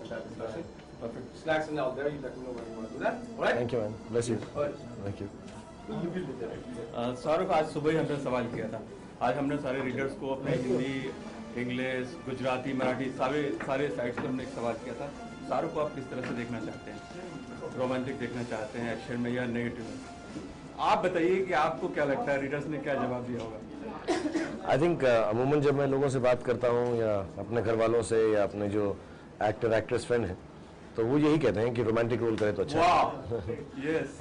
chat discussion. Perfect. Snacks and out there, you let me know when you want to do that. All right? Thank you, man. Bless you. All right. Thank you. Shahrukh, आज सुबह ही हमने सवाल किया था. आज हमने सारे readers को अपने हिंदी, इंग्लिश, गुजराती, मराठी सारे साइट्स पर हमने एक सवाल किया था. शाहरुख को आप किस तरह से देखना चाहते हैं? रोमांटिक देखना चाहते हैं, एक्शन में या नेगेटिव में? आप बताइए कि आपको क्या लगता है, रीडर्स ने क्या जवाब दिया होगा? आई थिंक अमूमन जब मैं लोगों से बात करता हूँ या अपने घर वालों से या अपने जो एक्टर एक्ट्रेस फ्रेंड हैं, तो वो यही कहते हैं कि रोमांटिक रोल करे तो अच्छा है. यस.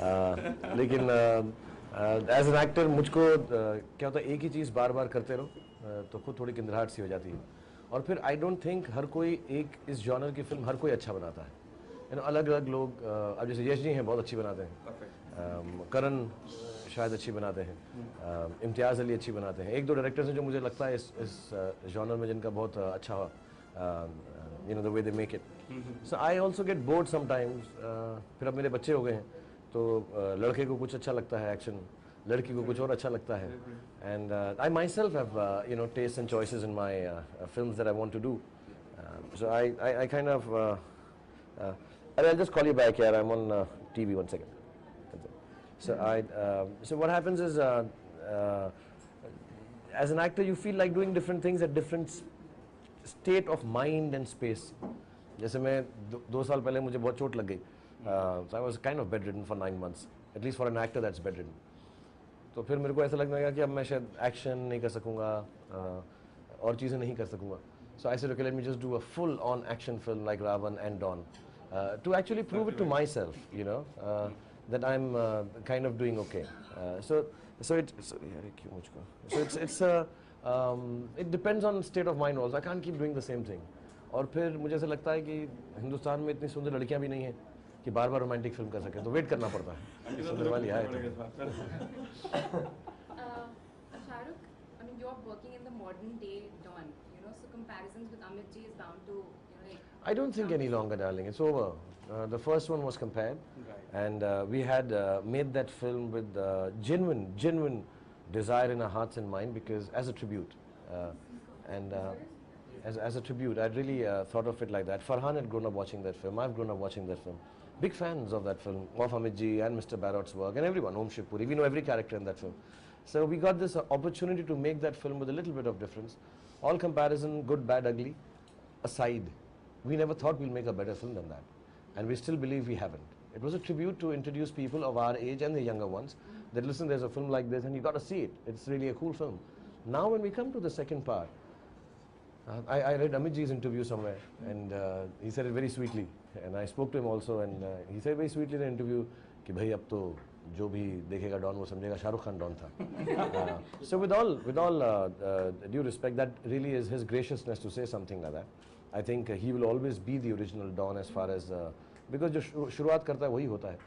लेकिन एज एन एक्टर मुझको क्या होता है, एक ही चीज़ बार बार करते रहो तो खुद थोड़ी किंदराहट सी हो जाती है. और फिर आई डोंट थिंक हर कोई एक इस जॉनर की फिल्म हर कोई अच्छा बनाता है. अलग अलग लोग, अब जैसे यश जी हैं, बहुत अच्छी बनाते हैं. करण शायद अच्छी बनाते हैं. इम्तियाज़ अली अच्छी बनाते हैं. एक दो डायरेक्टर्स हैं जो मुझे लगता है इस जॉनर में जिनका बहुत अच्छा the way they make it. So I also get bored sometimes. फिर अब मेरे बच्चे हो गए हैं तो लड़के को कुछ अच्छा लगता है एक्शन, लड़की को कुछ और अच्छा लगता है. And I myself have tastes and choices in my films that I want to do. So I kind of I'll just call you back here. I'm on TV. 1 second. So what happens is as an actor you feel like doing different things at different state of mind and space. जैसे मैं 2 साल पहले मुझे बहुत चोट लग गई. So I was kind of bedridden for 9 months. At least for an actor that's bedridden. तो फिर मेरे को ऐसा लगने लगा कि अब मैं शायद एक्शन नहीं कर सकूँगा और चीज़ें नहीं कर सकूँगा. So I said, okay, let me just do a full-on action film like Ravan and Dawn to actually prove it to myself, that I'm kind of doing okay. So it depends on state of mind also. I can't keep doing the same thing. और फिर मुझे ऐसा लगता है कि हिंदुस्तान में इतनी सुंदर लड़कियां भी नहीं हैं कि बार बार रोमांटिक फिल्म कर सके, तो वेट करना पड़ता है. सुंदर वाली है. Shahrukh, I mean, you're working in the modern day Dawn, so comparisons with Amit Ji is bound to, I don't think any longer, darling. It's over. The first one was compared, and we had made that film with genuine desire in our hearts and mind, because as a tribute, as a tribute, I'd really thought of it like that. Farhan had grown up watching that film. I've grown up watching that film. Big fans of that film, of Amit Ji and Mr. Barot's work, and everyone, Om Shivpuri. We know every character in that film. So we got this opportunity to make that film with a little bit of difference. All comparison, good, bad, ugly, aside, we never thought we'll make a better film than that. And we still believe we haven't. It was a tribute to introduce people of our age and the younger ones that, listen, there's a film like this and you got to see it. It's really a cool film. Now when we come to the second part, I read Amit Ji's interview somewhere, and he said it very sweetly, and I spoke to him also, and he said very sweetly in the interview कि भाई अब तो जो भी देखेगा don वो समझेगा Shahrukh Khan don था. So with all due respect, that really is his graciousness to say something like that. I think he will always be the original Don as far as because जो शुरुआत करता है वही होता है.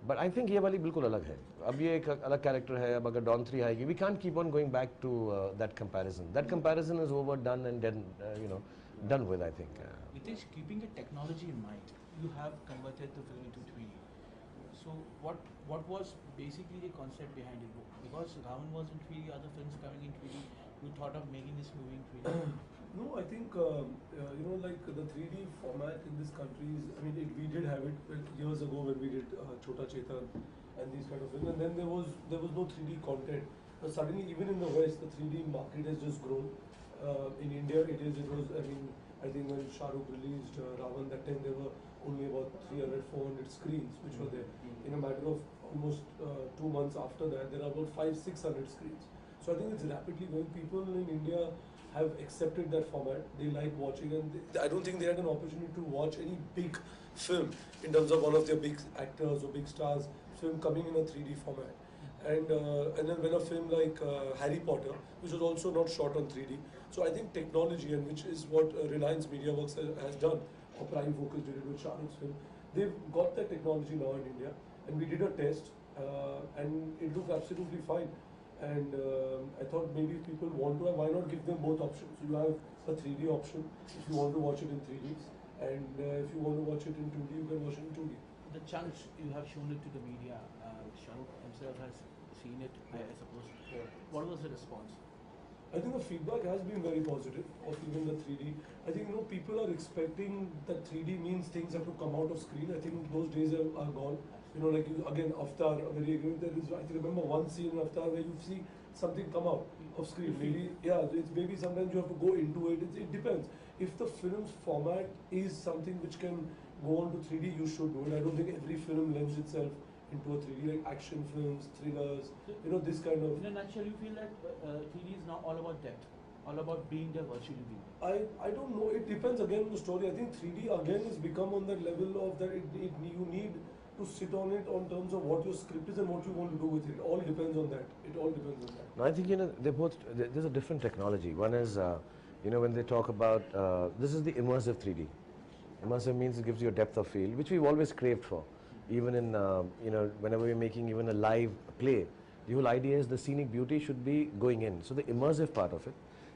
But I think ये वाली बिल्कुल अलग है. अब ये एक अलग कैरेक्टर है. अब अगर Dawn 3 आएगी, we can't keep on going back to that comparison. That comparison is overdone and done with, I think. Nitesh, keeping the technology in mind, you have converted the film into 3D. So what was basically the concept behind it? Because Ravan was in 3D, other films coming in 3D, you thought of making this movie in 3D? No, I think like the 3D format in this country is, I mean, we did have it years ago when we did Chota Chetan and these kind of films, and then there was no 3D content. But suddenly, even in the West, the 3D market has just grown. In India, it was. I mean, I think when Shah Rukh released Ravan, that time there were only about 300-400 screens which were there. In a matter of almost 2 months after that, there are about 500-600 screens. So I think it's rapidly going. People in India have accepted that format. They like watching, and I don't think they had an opportunity to watch any big film in terms of one of their big actors or big stars film coming in a 3D format. And then when a film like Harry Potter, which was also not shot on 3D. So I think technology, and which is what Reliance MediaWorks has done, or Prime Focus did it with Shah Rukh's film. They've got that technology now in India, and we did a test, and it looked absolutely fine. And I thought maybe if people want to, why not give them both options? You have a 3D option if you want to watch it in 3D, and if you want to watch it in 2D, you can watch it in 2D. The chunks you have shown it to the media, Shah Rukh himself has seen it, I suppose. What was the response? I think the feedback has been very positive of even the 3D. I think people are expecting that 3D means things have to come out of screen. I think those days are gone. Like again, Avatar, very agree. There is, I remember one scene in Avatar where you see something come out of screen. Maybe it's maybe sometimes you have to go into it. It depends. If the film's format is something which can go on to 3D, you should do it. I don't think every film lends itself into a 3D, like action films, thrillers, this kind of. In a nutshell, you feel that 3D is now all about depth, all about being there virtually being. I don't know. It depends again on the story. I think 3D again has become on that level of that you need to sit on it on terms of what your script is and what you want to do with it. It all depends on that. It all depends on that. No, I think there's a different technology. One is when they talk about this is the immersive 3D. Immersive means it gives you a depth of field, which we've always craved for. Even in whenever we're making even a live play, the whole idea is the scenic beauty should be going in. So the immersive part of it,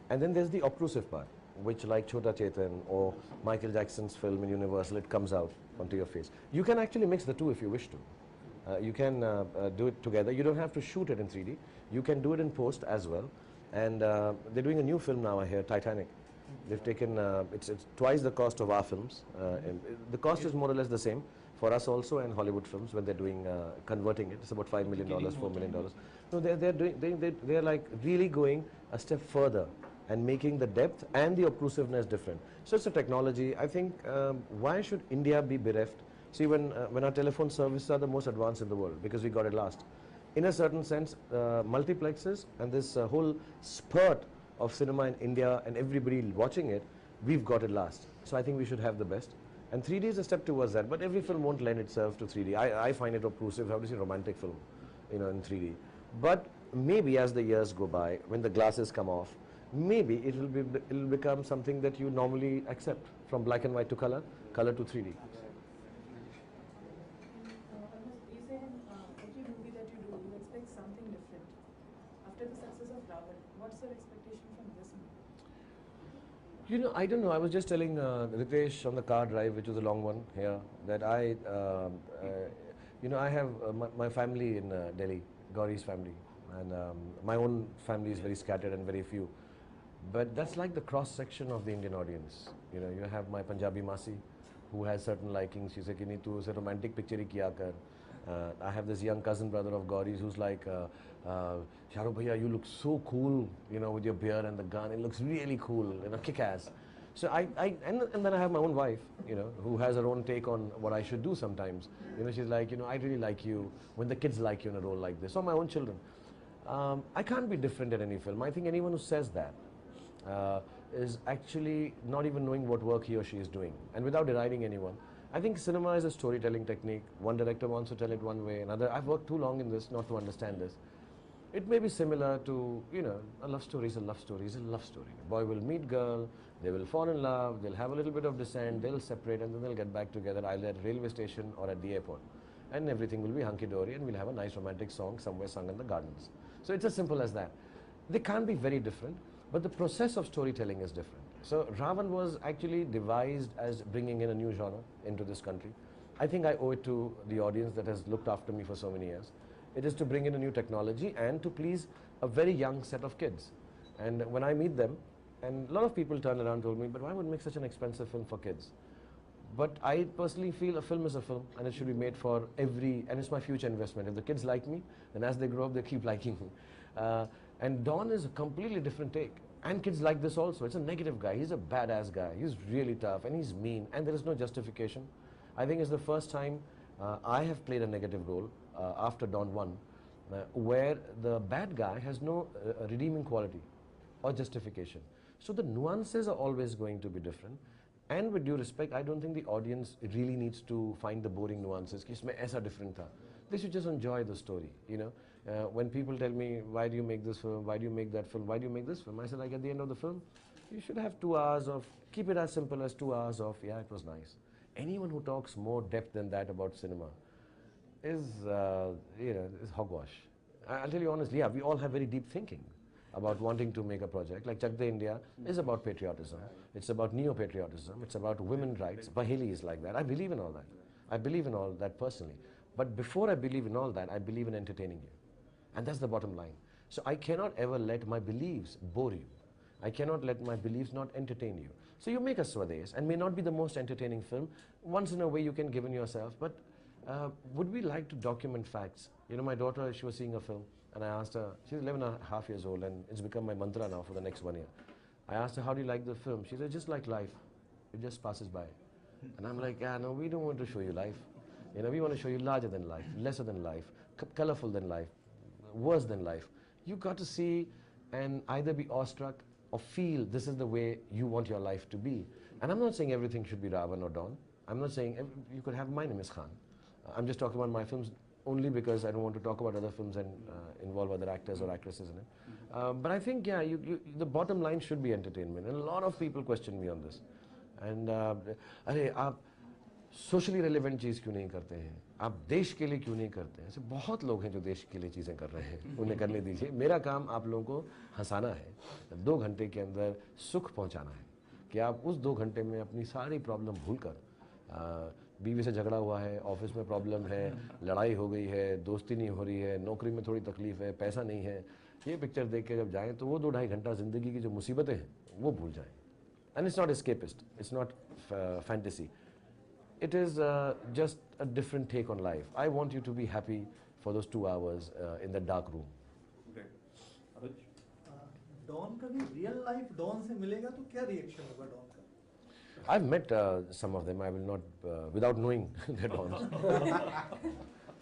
and then there's the obtrusive part, which like Chhota Chetan or Michael Jackson's film in Universal, it comes out onto your face. You can actually mix the two if you wish to. You can do it together. You don't have to shoot it in 3D. You can do it in post as well. And they're doing a new film now, I hear, Titanic. They've taken, it's twice the cost of our films. The cost is more or less the same for us also and Hollywood films when they're doing, converting it. It's about $5 million, $4 million. No, they're like really going a step further and making the depth and the obtrusiveness different. So it's a technology. I think, why should India be bereft? See, when our telephone services are the most advanced in the world because we got it last. In a certain sense, multiplexes and this whole spurt of cinema in India and everybody watching it, we've got it last. So I think we should have the best. And 3D is a step towards that, but every film won't lend itself to 3D. I find it obtrusive. How to see a romantic film, in 3D. But maybe as the years go by, when the glasses come off, maybe it'll become something that you normally accept from black and white to color, color to 3D. You say in every movie that you do, you expect something different. After the success of Ravan, what's your expectation from this movie? I don't know. I was just telling Ritesh on the car drive, which was a long one here, that I have my family in Delhi, Gauri's family, and my own family is very scattered and very few. But that's like the cross section of the Indian audience. You have my Punjabi Masi, who has certain likings. She said, "You need to say romantic picture hi kiya kar." I have this young cousin brother of Gauri's who's like, "Shahrukh bhaiya, you look so cool, with your beard and the gun. It looks really cool, kick-ass." So and then I have my own wife, who has her own take on what I should do sometimes. She's like, "I really like you when the kids like you in a role like this." Or my own children. I can't be different in any film. I think anyone who says that is actually not even knowing what work he or she is doing. And without deriding anyone, I think cinema is a storytelling technique. One director wants to tell it one way, another. I've worked too long in this not to understand this. It may be similar to, a love story is a love story is a love story. Boy will meet girl, they will fall in love, they'll have a little bit of dissent, they'll separate and then they'll get back together either at railway station or at the airport. And everything will be hunky-dory and we'll have a nice romantic song somewhere sung in the gardens. So it's as simple as that. They can't be very different, but the process of storytelling is different. So Ravan was actually devised as bringing in a new genre into this country. I think I owe it to the audience that has looked after me for so many years. It is to bring in a new technology and to please a very young set of kids. And when I meet them, and a lot of people turn around and told me, "But why would make such an expensive film for kids?" But I personally feel a film is a film and it should be made for and it's my future investment. If the kids like me, then as they grow up, they keep liking me. And Don is a completely different take. And kids like this also. It's a negative guy. He's a badass guy. He's really tough and he's mean and there is no justification. I think it's the first time I have played a negative role after Don 1 where the bad guy has no redeeming quality or justification. So the nuances are always going to be different. And with due respect, I don't think the audience really needs to find the boring nuances. Ki isme aisa different tha. They should just enjoy the story, when people tell me, "Why do you make this film? Why do you make that film? Why do you make this film?" I said, like at the end of the film, you should have 2 hours of, keep it as simple as 2 hours of, yeah, it was nice. Anyone who talks more depth than that about cinema is, is hogwash. I'll tell you honestly, yeah, we all have very deep thinking about wanting to make a project. Like Chak De India is about patriotism. It's about neo-patriotism. It's about women's rights. Baheli is like that. I believe in all that. I believe in all that personally. But before I believe in all that, I believe in entertaining you. And that's the bottom line. So I cannot ever let my beliefs bore you. I cannot let my beliefs not entertain you. So you make a Swades, and may not be the most entertaining film. Once in a way you can give in yourself, but would we like to document facts? You know, my daughter, she was seeing a film, and I asked her, she's 11 and a half years old, and it's become my mantra now for the next 1 year. I asked her, how do you like the film? She said, just like life. It just passes by. And I'm like, yeah, no, we don't want to show you life. You know, we want to show you larger than life, lesser than life, colorful than life, worse than life. You got to see and either be awestruck or feel this is the way you want your life to be. And I'm not saying everything should be Ravan or Dawn. I'm not saying you could have My Name is Khan. I'm just talking about my films only because I don't want to talk about other films and involve other actors or actresses in it. But I think, yeah, the bottom line should be entertainment. And a lot of people question me on this. And, अरे आप socially relevant चीज़ क्यों नहीं करते हैं, आप देश के लिए क्यों नहीं करते हैं? ऐसे बहुत लोग हैं जो देश के लिए चीज़ें कर रहे हैं, उन्हें करने दीजिए. मेरा काम आप लोगों को हंसाना है, 2 घंटे के अंदर सुख पहुंचाना है कि आप उस 2 घंटे में अपनी सारी प्रॉब्लम भूलकर, बीवी से झगड़ा हुआ है, ऑफिस में प्रॉब्लम है, लड़ाई हो गई है, दोस्ती नहीं हो रही है, नौकरी में थोड़ी तकलीफ है, पैसा नहीं है, ये पिक्चर देख के जब जाएँ तो वो 2-2.5 घंटा ज़िंदगी की जो मुसीबतें हैं वो भूल जाएँ. And it's not escapist, it's not fantasy. It is just a different take on life. I want you to be happy for those 2 hours in the dark room. Don का भी रियल लाइफ डॉन से मिलेगा तो क्या reaction होगा don का? I've met some of them. I will not, without knowing their dons.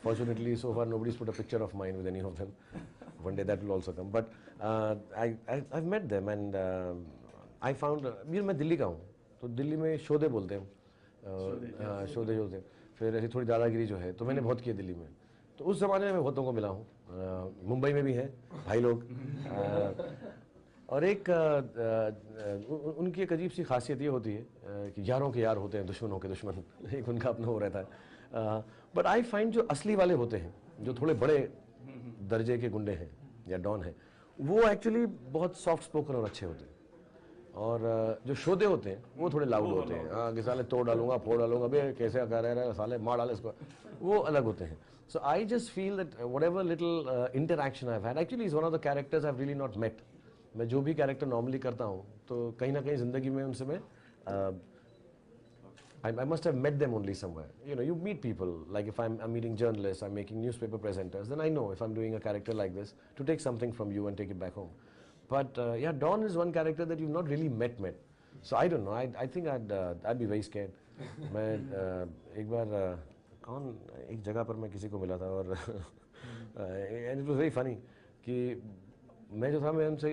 Fortunately, so far nobody's put a picture of mine with any of them. One day that will also come. But I've met them and I found, मैं दिल्ली का हूँ, तो दिल्ली में शोदे बोलते हैं, शोदे फिर ऐसी थोड़ी दादागिरी जो है, तो मैंने बहुत किया दिल्ली में. तो उस ज़माने में मैं बहुतों को मिला हूँ, मुंबई में भी हैं भाई लोग. और एक उनकी एक अजीब सी खासियत ये होती है कि यारों के यार होते हैं, दुश्मनों के दुश्मन, एक उनका अपना हो रहता है. बट आई फाइंड जो असली वाले होते हैं, जो थोड़े बड़े दर्जे के गुंडे हैं या डॉन हैं, वो एक्चुअली बहुत सॉफ्ट स्पोकन और अच्छे होते हैं. और जो शोधे होते हैं वो थोड़े लाउड होते हैं, हाँ कि साले तोड़ डालूंगा, फोड़ डालूंगा, बे कैसे कर रहा है साले, मार डाले इसको, वो अलग होते हैं. So I just feel that whatever little interaction I have had, actually is one of the characters I have really not met. मैं जो भी कैरेक्टर नॉर्मली करता हूँ तो कहीं ना कहीं ज़िंदगी में उनसे मैं I must have met them only somewhere. You know, you meet people, like if I'm meeting journalists, I'm making newspaper presenters, then I know if I'm doing a character like this, to take something from you and take it back home. But yeah, Dawn is one character that you've not really met. So I don't know, I think I'd be very scared. मैं एक बार एक जगह पर मैं किसी को मिला था और and it was very funny कि मैं जो था, मैं उनसे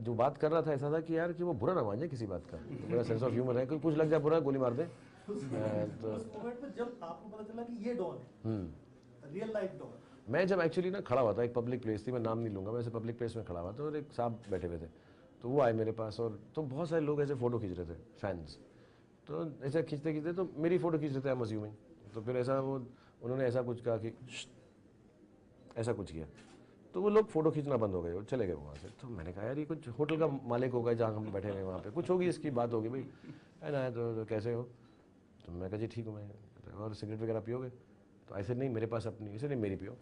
जो बात कर रहा था ऐसा था कि यार कि वो बुरा ना मान जाए किसी बात का. तो मेरा सेंस ऑफ ह्यूमर है कि कुछ लग जाए बुरा, गोली मार दे. तो जब आपको पता चला कि ये डॉन है, रियल लाइफ डॉन, मैं जब एक्चुअली ना खड़ा हुआ था, एक पब्लिक प्लेस थी, मैं नाम नहीं लूँगा, वैसे पब्लिक प्लेस में खड़ा हुआ था और एक साहब बैठे हुए थे, तो वो आए मेरे पास और तो बहुत सारे लोग ऐसे फ़ोटो खींच रहे थे, फैंस. तो ऐसा खींचते खींचते तो मेरी फ़ोटो खींच रहे थे, आई एम अज्यूमिंग. तो फिर ऐसा वो उन्होंने ऐसा कुछ कहा कि ऐसा कुछ किया, तो वो लोग फ़ोटो खींचना बंद हो गए और चले गए वहाँ से. तो मैंने कहा यार ये कुछ होटल का मालिक होगा जहाँ हम बैठे हैं, वहाँ पे कुछ होगी, इसकी बात होगी भाई, है ना. तो कैसे हो? तो मैं कहा जी ठीक हूँ मैं, और सिगरेट वगैरह पियोगे? तो ऐसे नहीं, मेरे पास अपनी, ऐसे नहीं मेरी पियो.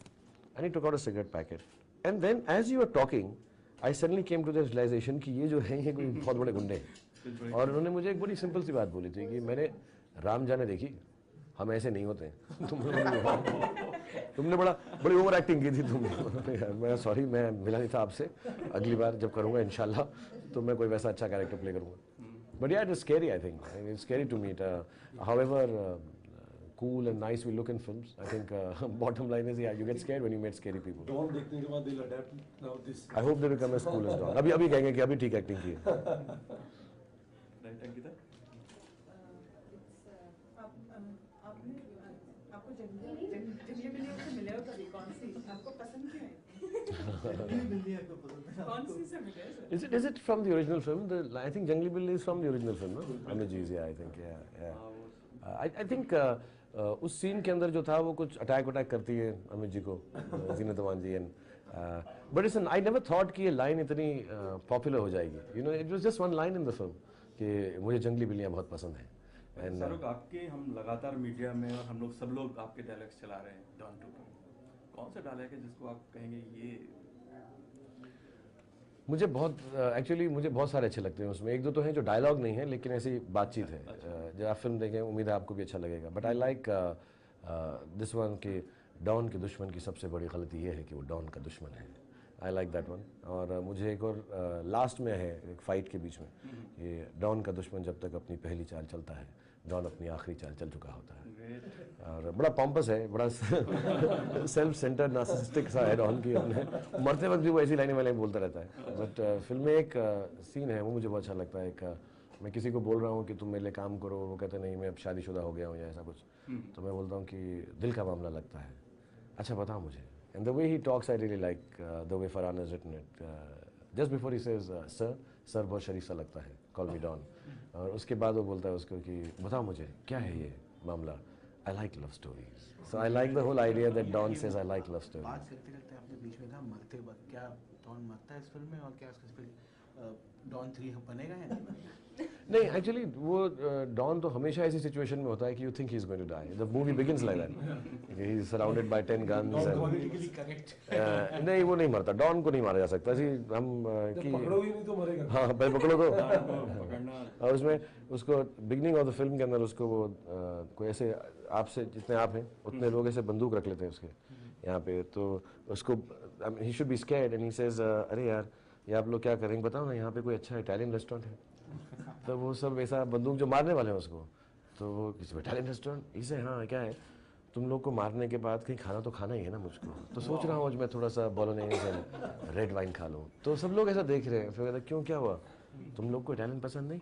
And he took out a cigarette packet. And then as you were talking, I suddenly came to this realization कि ये जो है ये कोई बहुत बड़े गुंडे हैं. और उन्होंने मुझे एक बड़ी सिंपल सी बात बोली थी कि मैंने राम जाने देखी, हम ऐसे नहीं होते हैं. तुमने बड़ी ओवर एक्टिंग की थी तुम. मैं सॉरी, मैं मिला नहीं था आपसे, अगली बार जब करूँगा इंशाल्लाह तो मैं कोई वैसा अच्छा कैरेक्टर प्ले करूँगा. But yeah, it is scary, I think. It's scary to meet. However cool and nice we look in films, I think bottom line is, yeah, you get scared when you meet scary people. Dawn देखने के बाद they'll adapt now this. I hope they become as cool as Dawn. अभी कहेंगे कि अभी ठीक acting की है. राइट अंकिता, आपको जंगली बिल्लियों से मिले हो कभी? कौन सी आपको पसंद क्यों है? कौन सी से मिले sir? Is it from the original film? I think Jangli Bill is from the original film, no? Amit Ji's, yeah, I think, yeah. I think उस सीन के अंदर जो था वो कुछ अटैक करती है अमित जी को, Zeenat Aman ji. And but it's I never thought कि ये लाइन इतनी पॉपुलर हो जाएगी. You know, it was just one line in the film कि मुझे जंगली बिल्लियाँ बहुत पसंद हैं. एंड शाहरुख, आपके हम लगातार मीडिया में और हम लोग सब लोग आपके डायलॉग्स चला रहे हैं. डॉन 2 कौन सा डायलॉग है जिसको आप कहेंगे ये मुझे बहुत एक्चुअली मुझे बहुत सारे अच्छे लगते हैं उसमें। एक दो तो हैं जो डायलॉग नहीं है लेकिन ऐसी बातचीत है। जब आप फिल्म देखें उम्मीद है आपको भी अच्छा लगेगा। But I like this one कि डॉन के दुश्मन की सबसे बड़ी गलती ये है कि वो डॉन का दुश्मन है। I like that one. और मुझे एक और लास्ट में है एक फाइट के बीच में कि डॉन का दुश्मन जब तक अपनी पहली चाल चलता है डॉन अपनी आखिरी चाल चल चुका होता है। और बड़ा पॉम्पस है, बड़ा सेल्फ सेंटर्ड नार्सिसिस्टिक सा है डॉन की। अपने मरते वक्त भी वो ऐसी लाइनें वाले बोलता रहता है। बट फिल्म में एक सीन है वो मुझे बहुत अच्छा लगता है। एक मैं किसी को बोल रहा हूँ कि तुम मेरे लिए काम करो, वो कहते नहीं मैं अब शादीशुदा हो गया हूँ या ऐसा कुछ। तो मैं बोलता हूँ कि दिल का मामला लगता है, अच्छा बताओ मुझे। And the way he talks I really like the way Farhan has written it. Just before he says sir बहुत शरीफ सा लगता है, कॉल मी डॉन। और उसके बाद वो बोलता है उसको कि बताओ मुझे क्या है ये मामला। I like love stories, so I like the whole idea that Don says I like love stories. बात करते करते आपने बीच में कहा मरते वक्त, क्या डॉन मरता है इस फिल्म में और क्या इसका फिर डॉन 3 बनेगा या नहीं? नहीं एक्चुअली वो डॉन तो हमेशा ऐसी सिचुएशन में होता है कि you think he is going to die. The movie begins like that, he is surrounded by 10 guns politically correct. नहीं वो नहीं मरता, डॉन को नहीं मारा जा सकता। ऐसी हम कि पकड़ोगे नहीं तो मरेगा। हाँ पहले पकड़ो तो। पकड़ना और उसमें उसको बिगनिंग ऑफ द फिल्म के अंदर उसको वो कोई ऐसे आपसे जितने आप हैं उतने लोग ऐसे बंदूक रख लेते हैं उसके यहाँ पे। तो उसको he should be scared and he says अरे यार ये आप लोग क्या करेंगे बताओ ना, यहाँ पे कोई अच्छा इटालियन रेस्टोरेंट है। तो वो सब ऐसा बंदूक जो मारने वाले हैं उसको, तो वो किसी इटालियन रेस्टोरेंट इसे हाँ क्या है, तुम लोग को मारने के बाद कहीं खाना तो खाना ही है ना मुझको। तो सोच रहा हूँ आज मैं थोड़ा सा बोलोनेज रेड वाइन खा लूँ। तो सब लोग ऐसा देख रहे हैं। फिर कहते क्यों क्या हुआ, तुम लोग को इटालियन पसंद नहीं,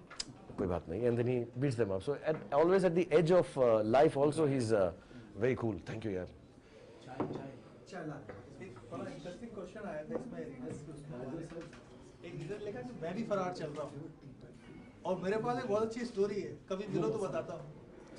कोई बात नहीं। And then he beats them up. So always at the as of life also he is very cool. Thank you यार। चला एक बड़ा इंटरेस्टिंग क्वेश्चन आया था इसमें रीडर्स के उसमें। एक रीडर लिखा कि मैं भी फरार चल रहा हूँ और मेरे पास एक बहुत अच्छी स्टोरी है, कभी मिलो तो बताता हूँ।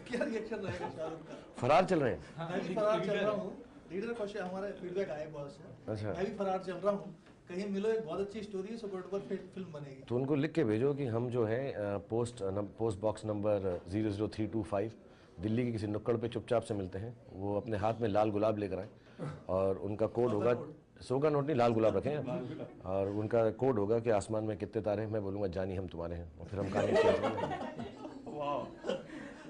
क्या रिएक्शन रहेगा शाहरुख का? फरार चल रहे हैं। मैं भी फरार चल रहा हूँ। रीडर क्वेश्चन हमारा फीडबैक आया बहुत अच्छा। अच्छा। मैं भी फरार चल रहा हूँ, कहीं मिलो, एक बहुत अच्छी स्टोरी है, सुपर डुपर फिल्म बनेगी। तो उनको लिख के भेजो कि हम जो है पोस्ट बॉक्स नंबर 00325 दिल्ली की किसी नुक्कड़ पे चुपचाप से मिलते हैं। वो अपने हाथ में लाल गुलाब लेकर आए और उनका कोड होगा, 100 का नोट नहीं लाल गुलाब रखें। और उनका कोड होगा कि आसमान में कितने तारे हैं। मैं बोलूँगा जानी हम तुम्हारे हैं और फिर हम कहानी चेंज करेंगे। वाह,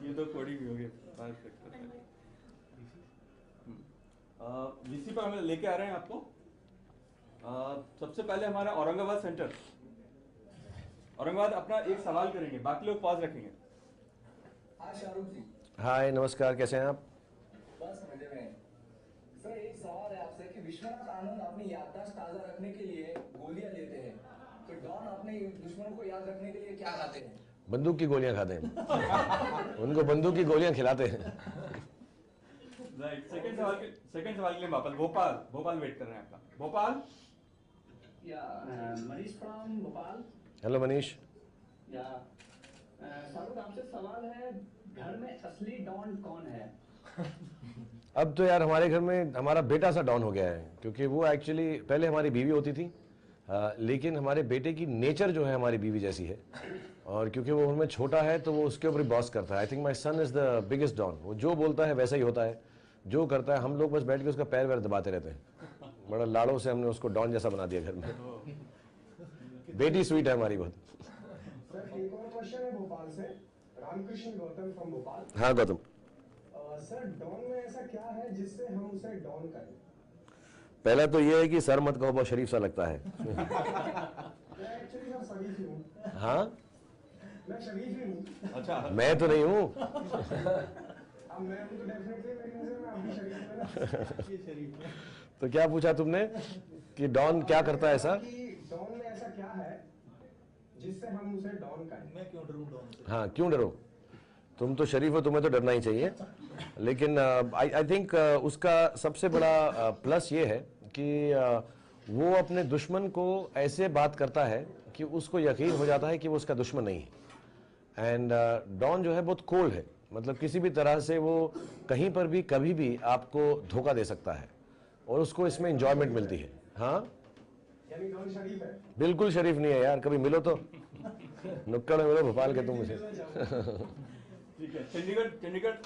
ये तो कोडिंग भी हो गई। वीसी पर हम लेके आ रहे हैं आपको। सबसे पहले हमारा औरंगाबाद सेंटर। औरंगाबाद अपना एक सवाल करेंगे, बाकी लोग पॉज रखेंगे। हाय शाहरुख जी। हाय नमस्कार, कैसे हैं आप? बस मजे में। सर एक सवाल है आपसे कि विश्वनाथ आनंद अपनी याददाश्त ताजा रखने के लिए गोलियां लेते हैं, तो डॉन अपने दुश्मन को याद रखने के लिए क्या खाते हैं? बंदूक की गोलियां खाते हैं। उनको बंदूक की गोलियां खिलाते हैं। राइट, सेकंड सवाल के लिए भोपाल वेट कर रहे हैं आपका। भोपाल या मनीष फ्रॉम भोपाल। हेलो मनीष। या शाहरुख आपसे सवाल है, घर में असली डॉन कौन है? अब तो यार हमारे घर में हमारा बेटा सा डॉन हो गया है, क्योंकि वो एक्चुअली पहले हमारी बीवी होती थी, लेकिन हमारे बेटे की नेचर जो है हमारी बीवी जैसी है। और क्योंकि वो उनमें छोटा है तो वो उसके ऊपर ही बॉस करता है। I think my son is the biggest Don. वो जो बोलता है वैसा ही होता है, जो करता है हम लोग बस बैठ के उसका पैर वैर दबाते रहते हैं। बड़ा लाड़ों से हमने उसको डॉन जैसा बना दिया घर में। बेटी स्वीट है हमारी बहुत। सर एक और क्वेश्चन है भोपाल से, रामकृष्ण गौतम फ्रॉम भोपाल। हाँ गौतम। सर डॉन में ऐसा क्या है जिससे हम उसे डॉन करें? पहला तो ये है कि सर मत कहो, बहुत शरीफ सा लगता है। मैं एक्चुअली सर शरीफ ही हूँ। हाँ मैं शरीफ ही हूँ। अच्छा, मैं तो नहीं हूँ। अब मैं हूँ तो डेफिनेटली मेरी नजर में आप भी शरीफ हैं ना। ये शरीफ है। तो क्या पूछा तुमने कि डॉन क्या करता है ऐसा? कि डॉन में ऐसा क्या है जिससे हम उसे डॉन करें? मैं क्यों डरूं डॉन से? हाँ क्यों डरो, तुम तो शरीफ हो, तुम्हें तो डरना ही चाहिए। लेकिन आई थिंक उसका सबसे बड़ा प्लस ये है कि वो अपने दुश्मन को ऐसे बात करता है कि उसको यकीन हो जाता है कि वो उसका दुश्मन नहीं है। एंड डॉन जो है बहुत कोल्ड है, मतलब किसी भी तरह से वो कहीं पर भी कभी भी आपको धोखा दे सकता है और उसको इसमें एंजॉयमेंट मिलती है। हाँ यानी डॉन शरीफ है? बिल्कुल शरीफ नहीं है यार, कभी मिलो तो नुक्कड़ में मिलो भोपाल के तुम मुझे। ठीक है। चंडीगढ़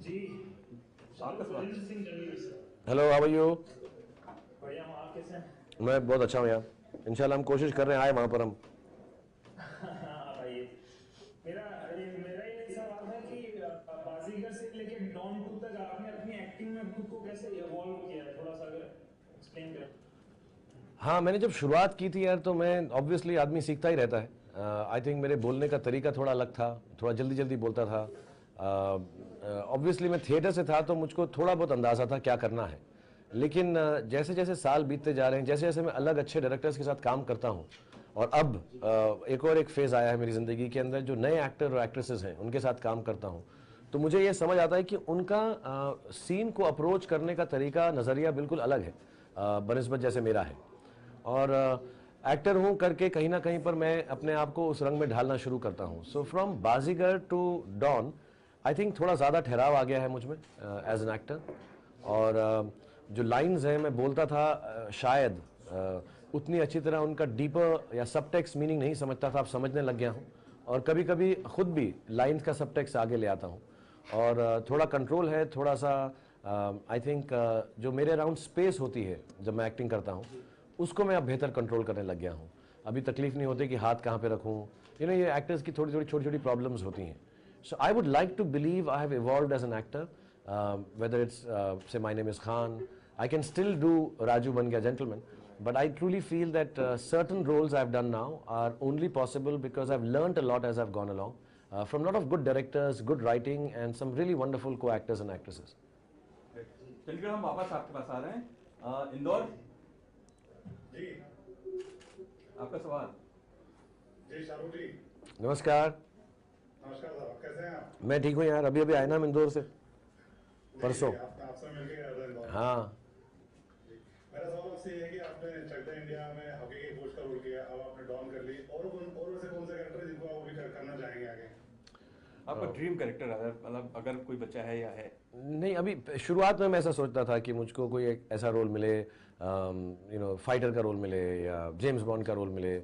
जी आपका सवाल। सिंह चंडीगढ़ से। Hello how are you? बढ़िया हूँ, आप कैसे हैं? मैं बहुत अच्छा हूँ यार। इंशाल्लाह हम कोशिश कर रहे हैं, आए वहाँ पर हम। मेरा ये सवाल है कि बाजीगर से लेके डॉन 2 तक आपने अपनी एक्टिंग में खुद को कैसे इवॉल्व किया है, थोड़ा सा अगर एक्सप्लेन करें। हाँ, मैंने जब शुरुआत की थी यार, तो मैं ऑब्वियसली आदमी सीखता ही रहता है। आई थिंक मेरे बोलने का तरीका थोड़ा अलग था, थोड़ा जल्दी जल्दी बोलता था। ऑब्वियसली मैं थिएटर से था तो मुझको थोड़ा बहुत अंदाज़ा था क्या करना है, लेकिन जैसे जैसे साल बीतते जा रहे हैं, जैसे जैसे मैं अलग अच्छे डायरेक्टर्स के साथ काम करता हूँ, और अब एक फेज़ आया है मेरी ज़िंदगी के अंदर, जो नए एक्टर और एक्ट्रेसेस हैं उनके साथ काम करता हूँ, तो मुझे ये समझ आता है कि उनका सीन को अप्रोच करने का तरीका, नज़रिया बिल्कुल अलग है बनिस्बत जैसे मेरा है। और एक्टर हूँ करके कहीं ना कहीं पर मैं अपने आप को उस रंग में ढालना शुरू करता हूँ। So from Baazigar to Don I think थोड़ा ज़्यादा ठहराव आ गया है मुझ में एज एन एक्टर, और जो लाइंस हैं मैं बोलता था शायद उतनी अच्छी तरह उनका डीपर या सबटेक्स्ट मीनिंग नहीं समझता था, अब समझने लग गया हूँ, और कभी कभी खुद भी लाइंस का सबटेक्स्ट आगे ले आता हूँ, और थोड़ा कंट्रोल है, थोड़ा सा आई थिंक जो मेरे अराउंड स्पेस होती है जब मैं एक्टिंग करता हूँ उसको मैं अब बेहतर कंट्रोल करने लग गया हूँ। अभी तकलीफ नहीं होती कि हाथ कहाँ पे रखूँ, ये एक्टर्स की थोड़ी छोटी छोटी प्रॉब्लम्स होती हैं। So I would like to believe I have evolved as an actor, whether it's say My Name Is Khan, I can still do Raju Ban Gaya Gentleman, but I truly feel that certain roles I've done now are only possible because I've learnt a lot as I've gone along from a lot of good directors, good writing, and some really wonderful co-actors and actresses. चलिए हम वापस आपके पास आ रहे हैं। इंदौर जी, आपका सवाल। जी शाहरुख जी, नमस्कार। नमस्कार साहब, कैसे हैं आप? मैं ठीक हूँ यार, अभी आया ना इंदौर से परसों। आपसे मिलके गया था इंदौर। हाँ, मेरा सवाल आपसे ये है कि आपने चकता इंडिया में हॉकी के कोच का रोल किया, अब आपने डॉन कर ली, और वैसे कौन सा कैरेक्टर है जिनको आप अभी करना चाहेंगे आगे? आपका ड्रीम कैरेक्टर मतलब अगर कोई बच्चा है या है? नहीं, अभी शुरुआत में मैं ऐसा सोचता था कि मुझको कोई एक ऐसा रोल मिले, फाइटर का रोल मिले या जेम्स बॉन्ड का रोल मिले।